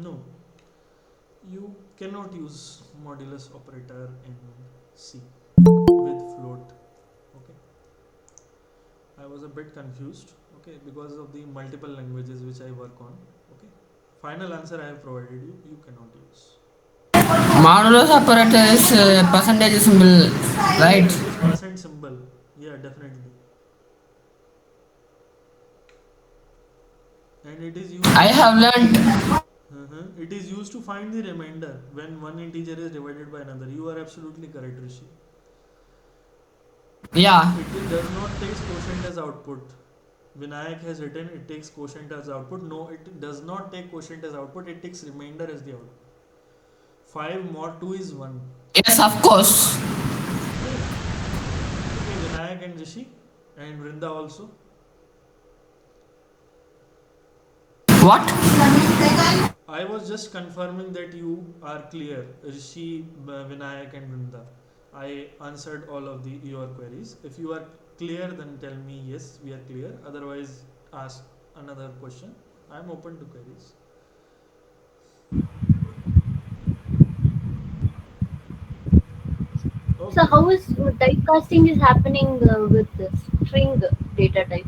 No, you cannot use modulus operator in C with float. Okay, I was a bit confused. Okay, because of the multiple languages which I work on. Okay, final answer I have provided you. You cannot use. Modulus operator is percentage symbol, Yeah, right? it is percent symbol. Yeah, definitely. And it is used I to have learned. it is used to find the remainder when one integer is divided by another. You are absolutely correct, Rishi. Yeah. It does not take quotient as output. Vinayak has written it takes quotient as output. No, it does not take quotient as output. It takes remainder as the output. 5 mod 2 is 1. Yes, of course. Okay. Okay, Vinayak and Rishi and Vrinda also. What? I was just confirming that you are clear, Rishi, Vinayak, and Vrinda. I answered all of the your queries. If you are clear, then tell me yes, we are clear. Otherwise, ask another question. I am open to queries. So Okay. how is typecasting is happening with the string data type?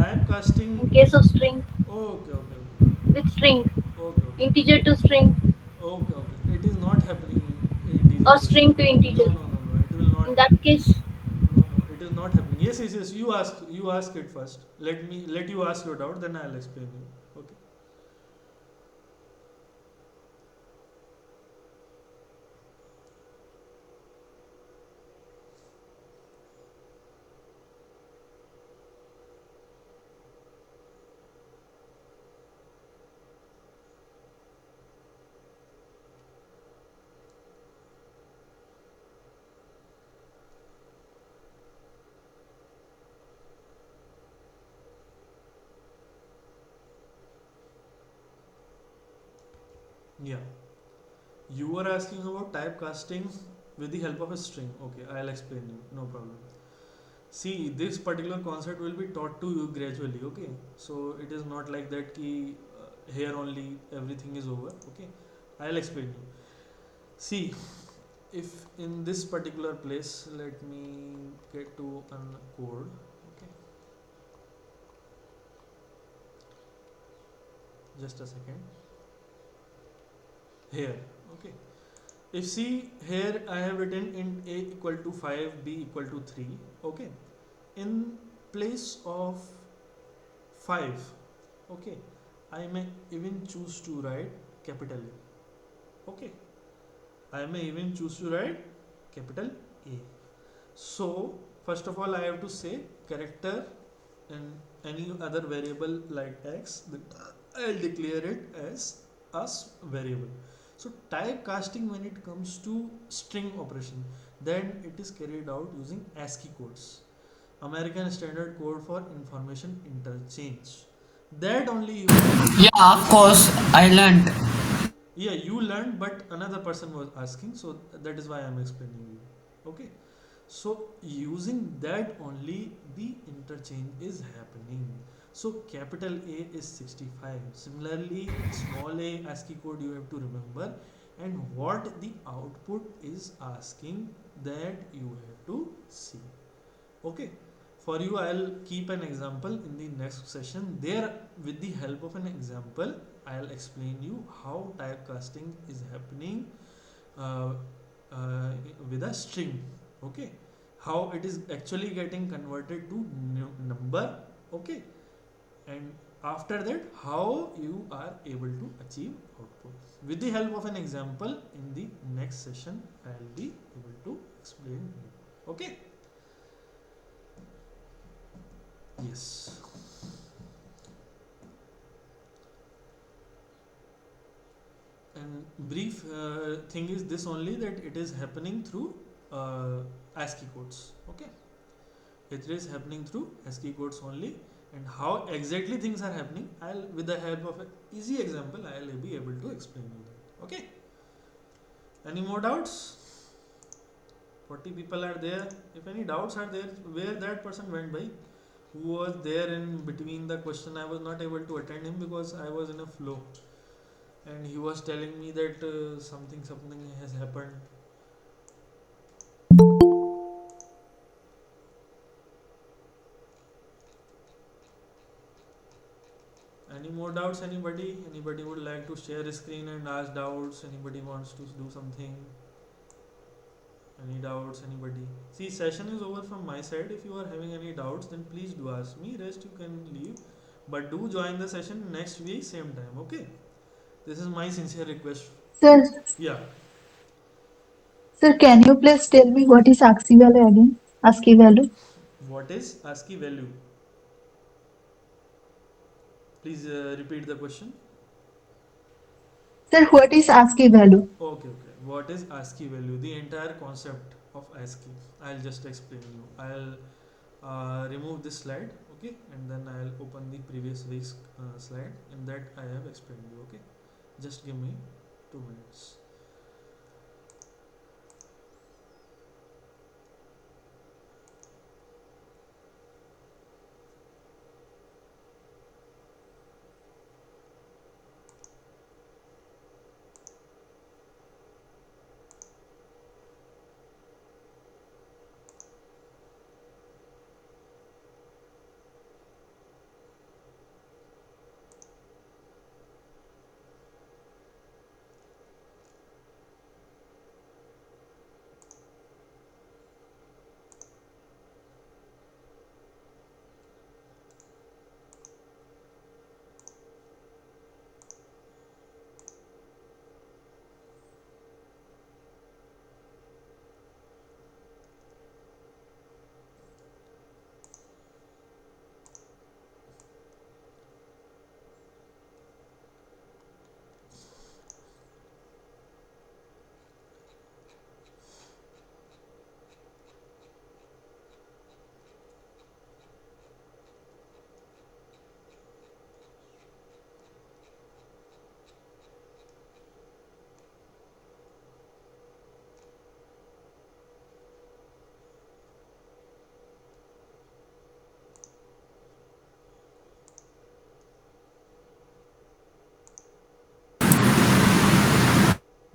Typecasting. In case of string, Okay, okay, okay, with string, okay, okay, integer to string okay, okay. It is not happening integer or to string string. to integer. No, no, no, no. It will In not. that case, No, no. It is not happening. Yes, yes, yes. You ask. You ask it first. Let you ask your doubt. Then I'll explain you. Okay. Yeah. You were asking about typecasting with the help of a string. Okay, I'll explain you. No problem. See, this particular concept will be taught to you gradually. Okay, so it is not like that. Ki here only everything is over. Okay, I'll explain you. See, if in this particular place, let me get to a code. Okay, just a second. Here. Okay. If see here I have written int a equal to 5, b equal to 3. Okay. In place of 5, okay, I may even choose to write capital A. Okay. I may even choose to write capital A. So first of all I have to say character and any other variable like x, then I'll declare it as variable. So typecasting when it comes to string operation, then it is carried out using ASCII codes, American Standard Code for Information Interchange. That only you have to Yeah, use. of course, I learned. Yeah, you learned, but another person was asking, so that is why I'm explaining you. Okay. So using that only the interchange is happening. So capital A is 65. Similarly, small a ASCII code you have to remember, and what the output is asking that you have to see. Okay. For you, I'll keep an example in the next session. There, with the help of an example, I'll explain you how typecasting is happening uh, uh, with a string. Okay, how it is actually getting converted to number. Okay, and after that, how you are able to achieve output. With the help of an example, in the next session, I'll be able to explain you. Okay. Yes. And brief thing is this only, that it is happening through ASCII codes. Okay, it is happening through ASCII codes only. And how exactly things are happening, I'll, with the help of an easy example, I'll be able to explain you that. Okay. Any more doubts? 40 people are there. If any doubts are there, where that person went by, who was there in between the question, I was not able to attend him because I was in a flow, and he was telling me that something has happened. Any more doubts? Anybody would like to share a screen and ask doubts? Anybody wants to do something? Any doubts? Anybody? See, session is over from my side. If you are having any doubts, then please do ask me. Rest you can leave, but do join the session next week same time. Okay. This is my sincere request. Sir, Yeah. sir, can you please tell me what is ASCII value again? ASCII value. What is ASCII value? Please repeat the question. Sir, what is ASCII value? Okay, okay. What is ASCII value? The entire concept of ASCII. I'll just explain you. I'll remove this slide. Okay, and then I'll open the previous week's slide. In that I have explained you. Okay, just give me 2 minutes.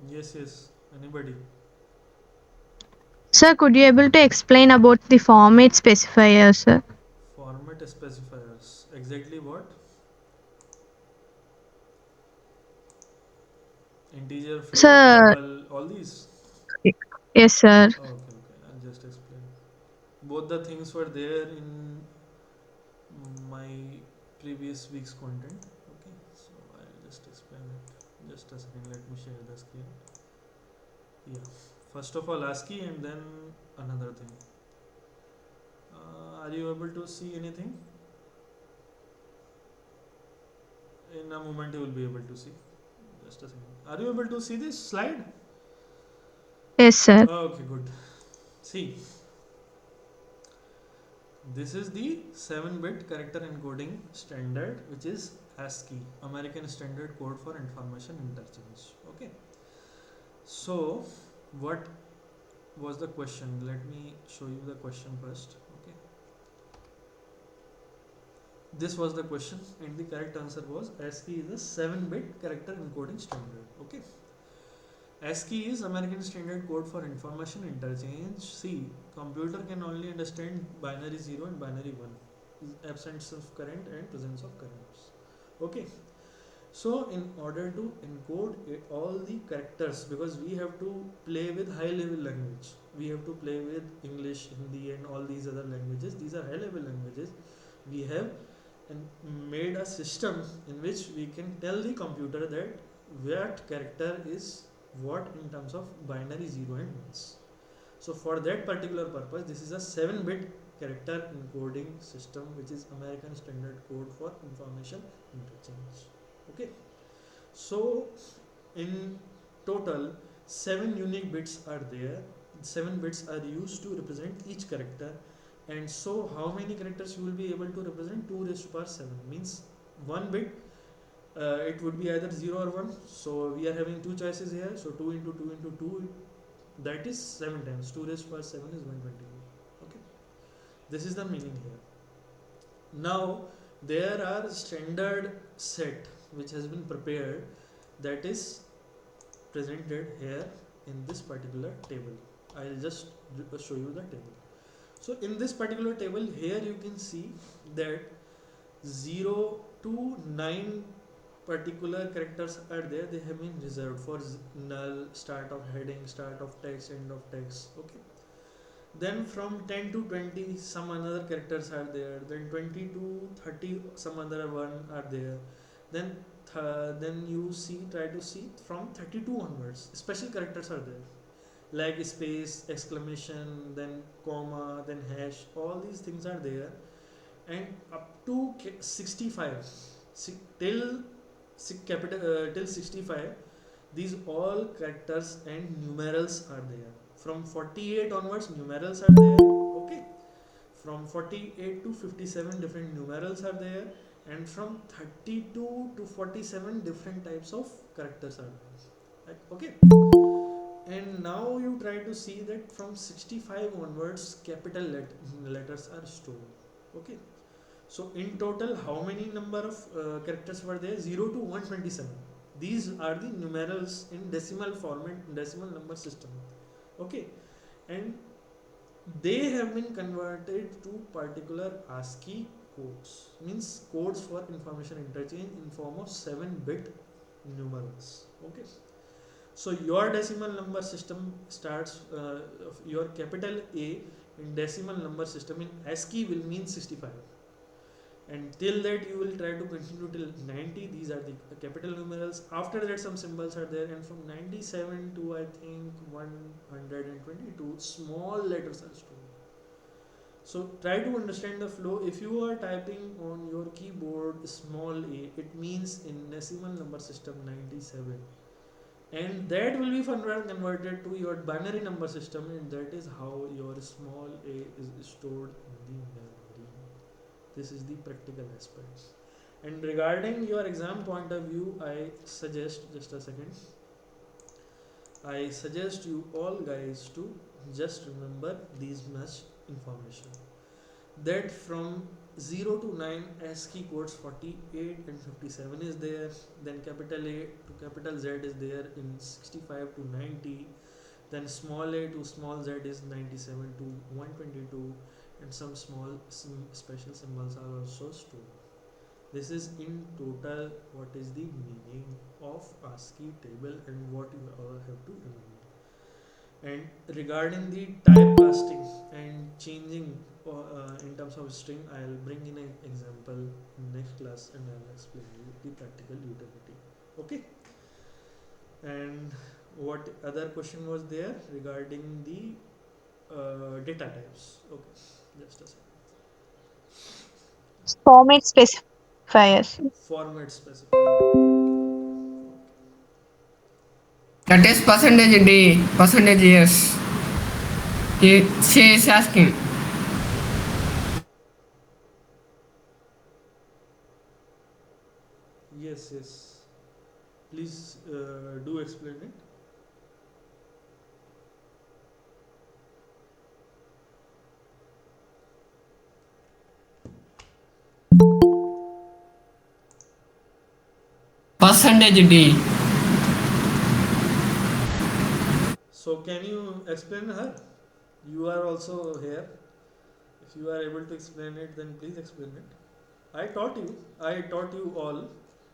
Yes, yes. Anybody? Sir, could you able to explain about the format specifier, sir? Format specifiers. Exactly what? Integer, float, Sir, double, all these. yes, sir. Okay, okay. I'll just explain. Both the things were there in my previous week's content. Okay, so I'll just explain it. Just a second. Let me share the screen. Yeah. First of all, ASCII and then another thing. Are you able to see anything? In a moment, you will be able to see. Just a second. Are you able to see this slide? Yes, sir. Okay, good. See, this is the 7-bit character encoding standard, which is ASCII, American Standard Code for Information Interchange. Okay. So, what was the question? Let me show you the question first. Okay. This was the question, and the correct answer was ASCII is a 7-bit character encoding standard. Okay. ASCII is American Standard Code for Information Interchange. See, computer can only understand binary 0 and binary 1, absence of current and presence of currents. Okay. So, in order to encode all the characters, because we have to play with high level language, we have to play with English, Hindi, and all these other languages. These are high level languages. We have made a system in which we can tell the computer that what character is what in terms of binary 0 and 1s. So for that particular purpose, this is a 7-bit character encoding system, which is American Standard Code for Information Interchange. Okay. So in total, 7 unique bits are there. 7 bits are used to represent each character. And so how many characters you will be able to represent? 2 raised to power 7 means 1 bit, it would be either 0 or 1. So we are having two choices here. So 2 into 2 into 2, that is 7 times. 2 raised to power 7 is 128. Okay. This is the meaning here. Now there are standard set which has been prepared, that is presented here in this particular table. I'll just show you the table. So in this particular table here you can see that 0 to 9 particular characters are there. They have been reserved for null, start of heading, start of text, end of text. Okay. Then from 10 to 20 some another characters are there. Then 20 to 30 some other one are there. Then then you see, try to see from 32 onwards special characters are there, like space, exclamation, then comma, then hash. All these things are there. And up to 65, till till 65, these all characters and numerals are there. From 48 onwards numerals are there. Okay. from 48 to 57 different numerals are there, and from 32 to 47 different types of characters are there. Like, okay, and now you try to see that from 65 onwards capital letters are stored. Okay, so in total how many number of characters were there? 0 to 127. These are the numerals in decimal format, decimal number system. Okay, and they have been converted to particular ASCII codes, means codes for information interchange in form of 7-bit numerals. Okay, so your decimal number system starts your capital A in decimal number system in ASCII will mean 65, and till that you will try to continue till 90. These are the capital numerals. After that some symbols are there, and from 97 to I think 122 small letters are stored. So try to understand the flow. If you are typing on your keyboard small a, it means in decimal number system 97, and that will be converted to your binary number system, and that is how your small a is stored in the memory. This is the practical aspect. And regarding your exam point of view, I suggest, just a second, I suggest you all guys to just remember these much information, that from 0 to 9 ASCII codes 48 and 57 is there, then capital A to capital Z is there in 65 to 90, then small a to small z is 97 to 122, and some small special symbols are also stored. This is in total what is the meaning of ASCII table and what you all have to remember. And regarding the typecasting and changing in terms of string, I'll bring in an example in next class and I'll explain you the practical utility. Okay. And what other question was there regarding the data types? Okay, just a second. Format specifiers. Format specifier. That is percentage D, percentage yes. She is asking. Yes, yes. Please do explain it. Percentage D. So can you explain her? You are also here. If you are able to explain it, then please explain it. I taught you. I taught you all.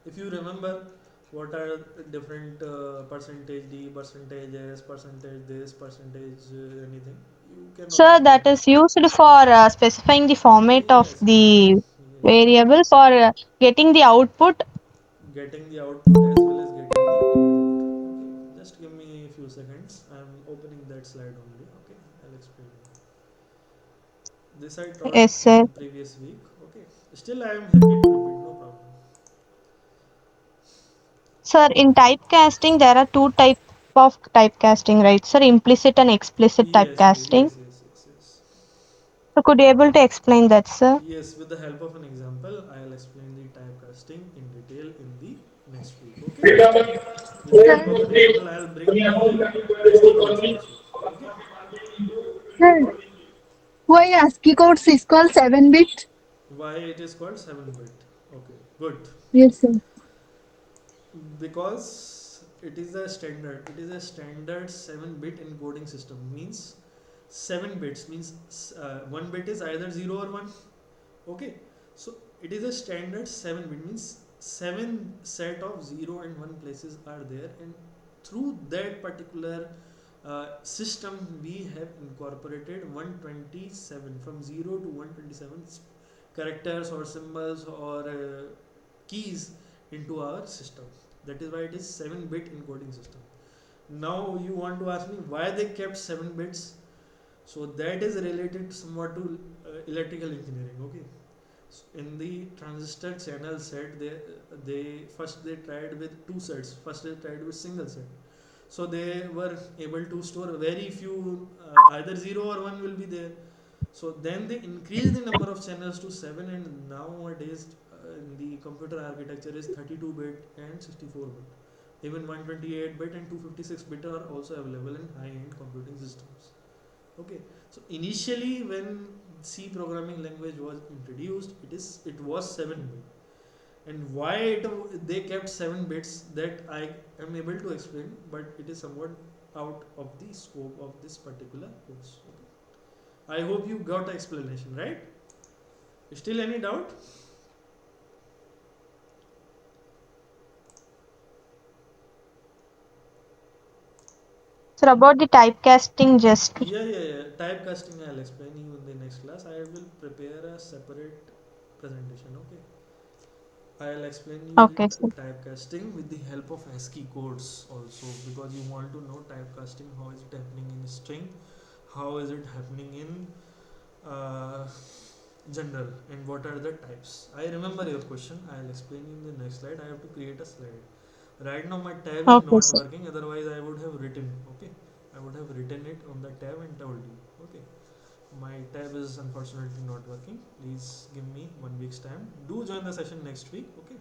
If you remember, what are different percentage D, percentage S, percentage this, percentage anything, you can also Sir, explain that is it. used for specifying the format of Yes, yes, the yes. variable for getting the output. Getting the output as well as getting the input. Okay, just give me a few seconds. I'm opening that slide only. Okay, I'll explain you. This I taught Yes, sir. in previous week. Okay, still I am happy to repeat, no problem. Sir, in typecasting, there are two types of typecasting, right? Sir, implicit and explicit Yes, yes, typecasting. yes, yes, yes, yes. So, could you able to explain that, sir? Yes, with the help of an example, I'll explain the typecasting in detail in the next week. Okay. With the help of an example, I'll bring the ASCII codes also. Okay. Sir, why ASCII code is called 7-bit? Why it is called 7-bit? Okay, good. Yes, sir. Because it is a standard. It is a standard 7-bit encoding system. Means 7 bits means 1 bit is either 0 or 1. Okay, so it is a standard 7-bit means 7 set of 0 and 1 places are there, and through that particular system we have incorporated 127, from 0 to 127 characters or symbols or keys into our system. That is why it is 7-bit encoding system. Now you want to ask me why they kept 7 bits. So that is related somewhat to electrical engineering. Okay, so in the transistor channel set, they tried with two sets. First they tried with single set. So they were able to store very few, either 0 or 1 will be there. So then they increased the number of channels to 7, and nowadays in the computer architecture is 32-bit and 64-bit. Even 128-bit and 256-bit are also available in high-end computing systems. Okay, so initially when C programming language was introduced, it was 7-bit, and why they kept 7 bits, that I am able to explain, but it is somewhat out of the scope of this particular course. Okay. I hope you got explanation, right? Still any doubt? Sir, about the typecasting just. Yeah. Typecasting I'll explain you in the next class. I will prepare a separate presentation. Okay. I'll explain you the Okay, sir. typecasting with the help of ASCII codes also, because you want to know typecasting, how is it happening in string, how is it happening in uh, general, and what are the types. I remember your question. I'll explain you in the next slide. I have to create a slide. Right now my tab is Okay, not sir. working, otherwise I would have written. Okay, I would have written it on the tab and told you. Okay, my tab is unfortunately not working. Please give me 1 week's time. Do join the session next week. Okay,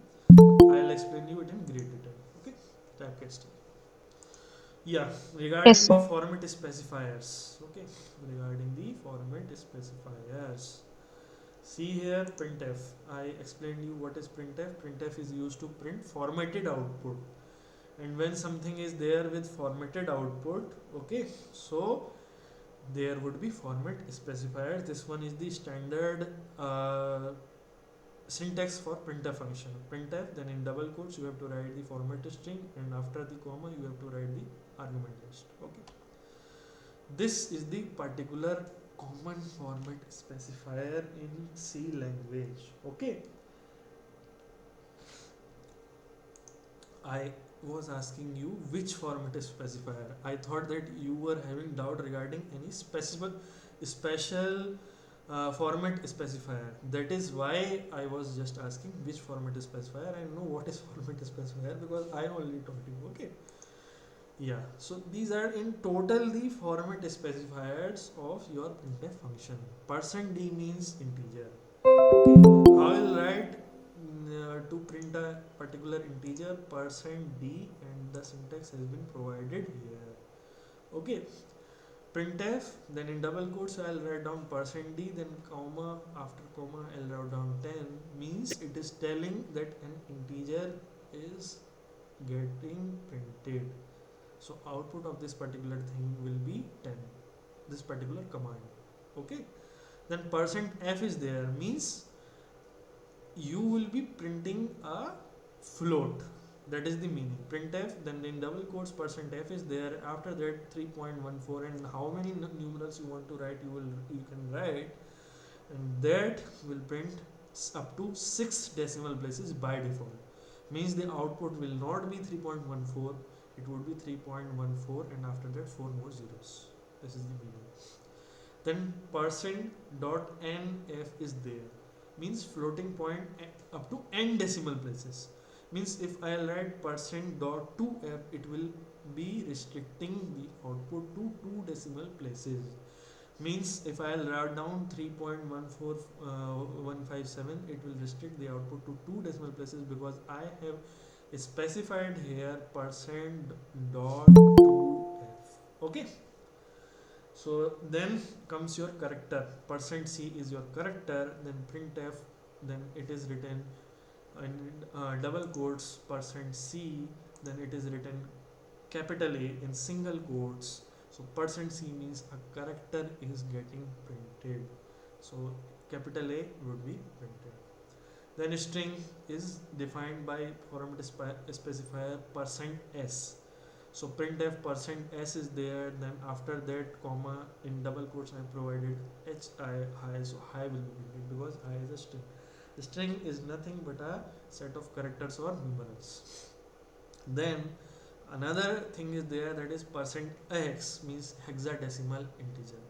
I'll explain you it in great detail. Okay, typecasting. Yeah, Yes, regarding the sir. format specifiers. Okay, regarding the format specifiers. See here, printf. I explained you what is printf. Printf is used to print formatted output, and when something is there with formatted output, okay, so there would be format specifiers. This one is the standard syntax for printf function. Printf, then in double quotes you have to write the format string, and after the comma you have to write the argument list. Okay, this is the particular common format specifier in C language. Okay, I was asking you which format is specifier. I thought that you were having doubt regarding any special format specifier. That is why I was just asking which format is specifier. I know what is format specifier because I only taught you. Okay. Yeah. So these are in total the format specifiers of your printf function. %d means integer. Okay. I will write to print a particular integer %d, and the syntax has been provided here. Okay, printf, then in double quotes I'll write down %d, then comma, after comma I'll write down 10, means it is telling that an integer is getting printed. So output of this particular thing will be 10, this particular command. Okay, then %f is there, means you will be printing a float. That is the meaning. Printf, then in double quotes %f is there, after that 3.14, and how many numerals you want to write, you can write, and that will print up to 6 decimal places by default. Means the output will not be 3.14, it would be 3.14, and after that 4 more zeros. This is the meaning. Then %.nf is there, means floating point up to n decimal places. Means if I write %.2f, it will be restricting the output to 2 decimal places. Means if I write down 3.14157, it will restrict the output to 2 decimal places, because I have specified here %.2f. Okay, so then comes your character. %c is your character, then printf, then it is written in double quotes %c, then it is written capital A in single quotes. So %c means a character is getting printed. So capital A would be printed. Then string is defined by format specifier %s. So printf %s is there, then after that comma in double quotes I provided high, so high will be printed because high is a string. The string is nothing but a set of characters or numerals. Then another thing is there, that is %x, means hexadecimal integer.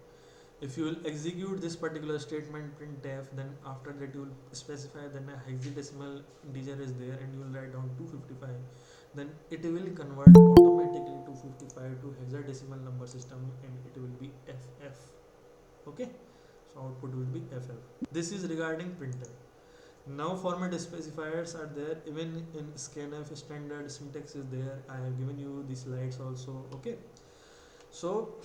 If you will execute this particular statement printf, then after that you will specify, then a hexadecimal integer is there, and you will write down 255, then it will convert automatically 255 to hexadecimal number system, and it will be ff. Okay, So output will be FF. This is regarding printer. Now format specifiers are there, even in scanf standard syntax is there. I have given you the slides also. Okay, so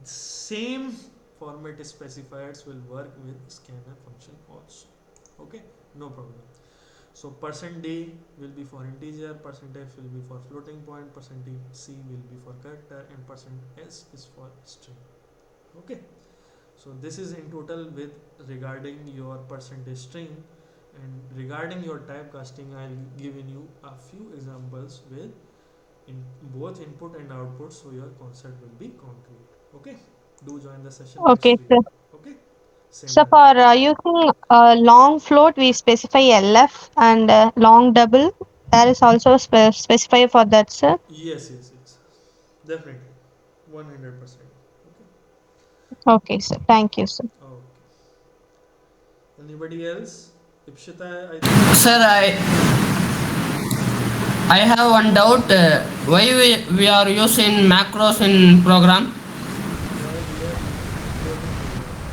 same format specifiers will work with scanf function also. Okay, no problem. So %d will be for integer, %f will be for floating point, %c will be for character, and %s is for string. Okay, so this is in total with regarding your percentage string. And regarding your typecasting, I'll given you a few examples with in both input and output, so your concept will be concrete. Okay, do join the session next Okay, week. sir. Okay, same So time. for using long float, we specify LF and long double. There is also specify for that, sir. Yes, yes, yes, definitely, 100%. Okay. Okay, sir. Thank you, sir. Okay. Anybody else? Ipshita, I think. Sir, I have one doubt. Why we are using macros in program? Why we are using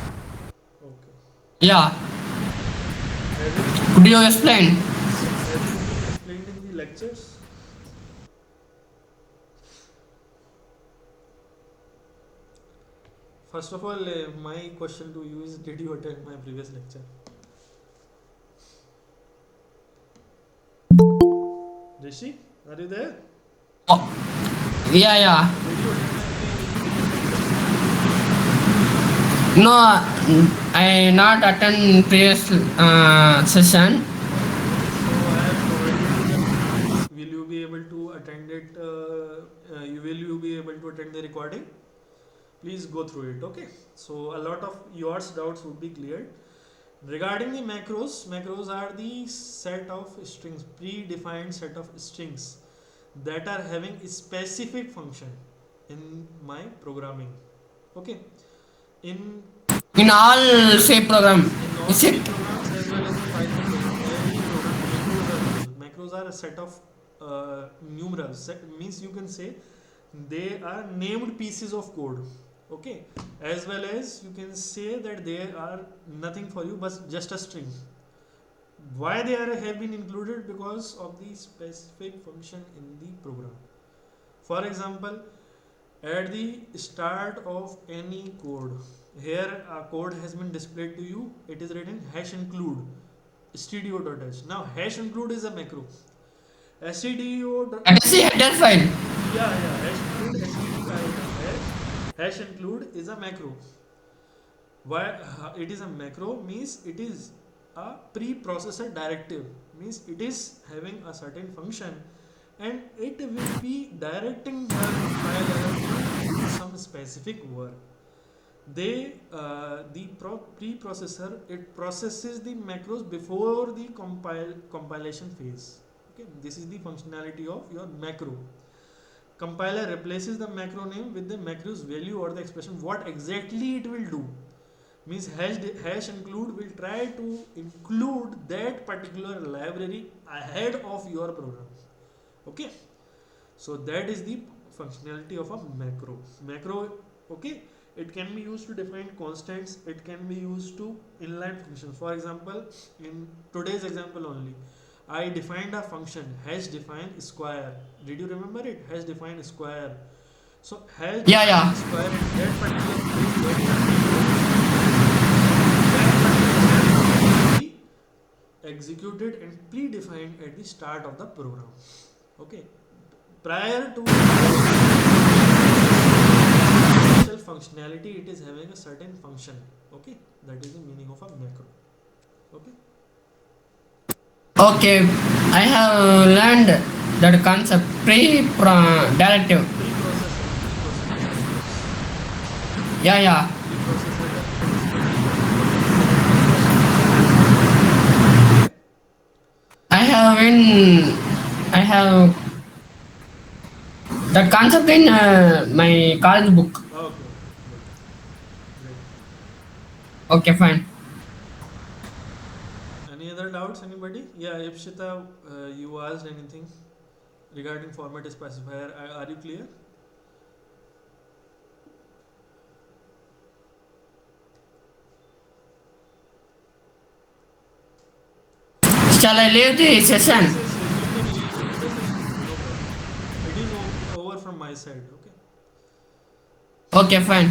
macros in program? Okay. Yeah, Has it could you explain? has it been explained in the lectures? First of all, my question to you is: did you attend my previous lecture? Rishi, are you there? Oh, yeah, yeah. Did you attend my previous lecture? No, I not attend previous session. Okay, so I have provided you the link. Will you be able to attend it? Will you be able to attend the recording? Please go through it. Okay. So a lot of yours doubts would be cleared. Regarding the macros are the set of strings, predefined set of strings that are having a specific function in my programming. Okay. In In all C program, in all is C it? programs as well as in Python program, every program macros are there. Macros are a set of numerals. Means you can say they are named pieces of code. Okay, as well as you can say that they are nothing for you but just a string. Why they are have been included? Because of the specific function in the program. For example, at the start of any code, here a code has been displayed to you. It is written hash include stdio.h. Now hash include is a macro. stdio. That is the header file. Yeah, hash include hash include is a macro. Why it is a macro means it is a preprocessor directive, means it is having a certain function and it will be directing the compiler to do some specific work. Preprocessor, it processes the macros before the compilation phase. Okay, this is the functionality of your macro. Compiler replaces the macro name with the macro's value or the expression what exactly it will do. Means hash include will try to include that particular library ahead of your program. Okay, so that is the functionality of a macro. Okay, it can be used to define constants, it can be used to inline functions. For example, in today's example only, I defined a function hash define square. Did you remember it? Hash define square. So hash Yeah, define yeah. square in that particular case when you that particular macro will be executed and predefined at the start of the program. Okay, prior to special functionality, it is having a certain function. Okay, that is the meaning of a macro. Okay. Okay, I have learned that concept directive. Preprocessor directives. Yeah, yeah. Preprocessor directives. Okay. I have that concept in my college book. Okay. Good. Great. Okay, fine. Any other doubts? Anybody? Yeah, Ipshita, you asked anything regarding format specifier. Are you clear? Shall I leave the session? Yes, yes, yes. You can leave the session. No problem. It is over from my side. Okay. Okay, fine.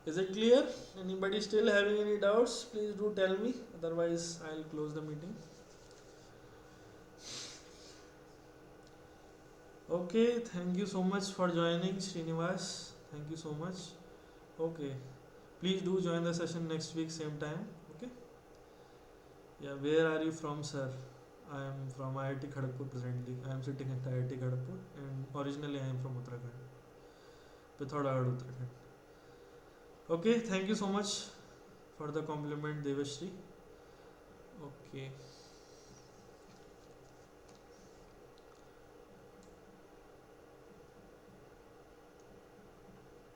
Is it clear? Anybody still having any doubts? Please do tell me. Otherwise, I'll close the meeting. Okay. Thank you so much for joining, Srinivas. Thank you so much. Okay. Please do join the session next week, same time. Okay. Yeah. Where are you from, sir? I am from IIT Kharagpur presently. I am sitting at IIT Kharagpur, and originally I am from Uttarakhand, Pithoragarh, Uttarakhand. Okay. Thank you so much for the compliment, Devashri. Okay.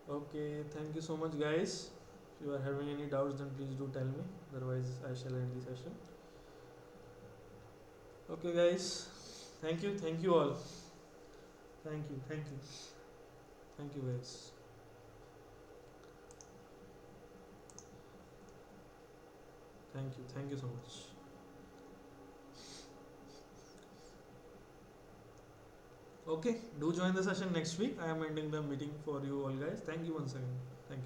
Okay, thank you so much, guys. If you are having any doubts, then please do tell me. Otherwise, I shall end the session. Okay, guys. Thank you all. Thank you, guys. Thank you so much. Okay, do join the session next week. I am ending the meeting for you all, guys. Thank you once again. Thank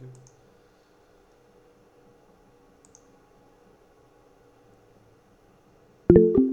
you.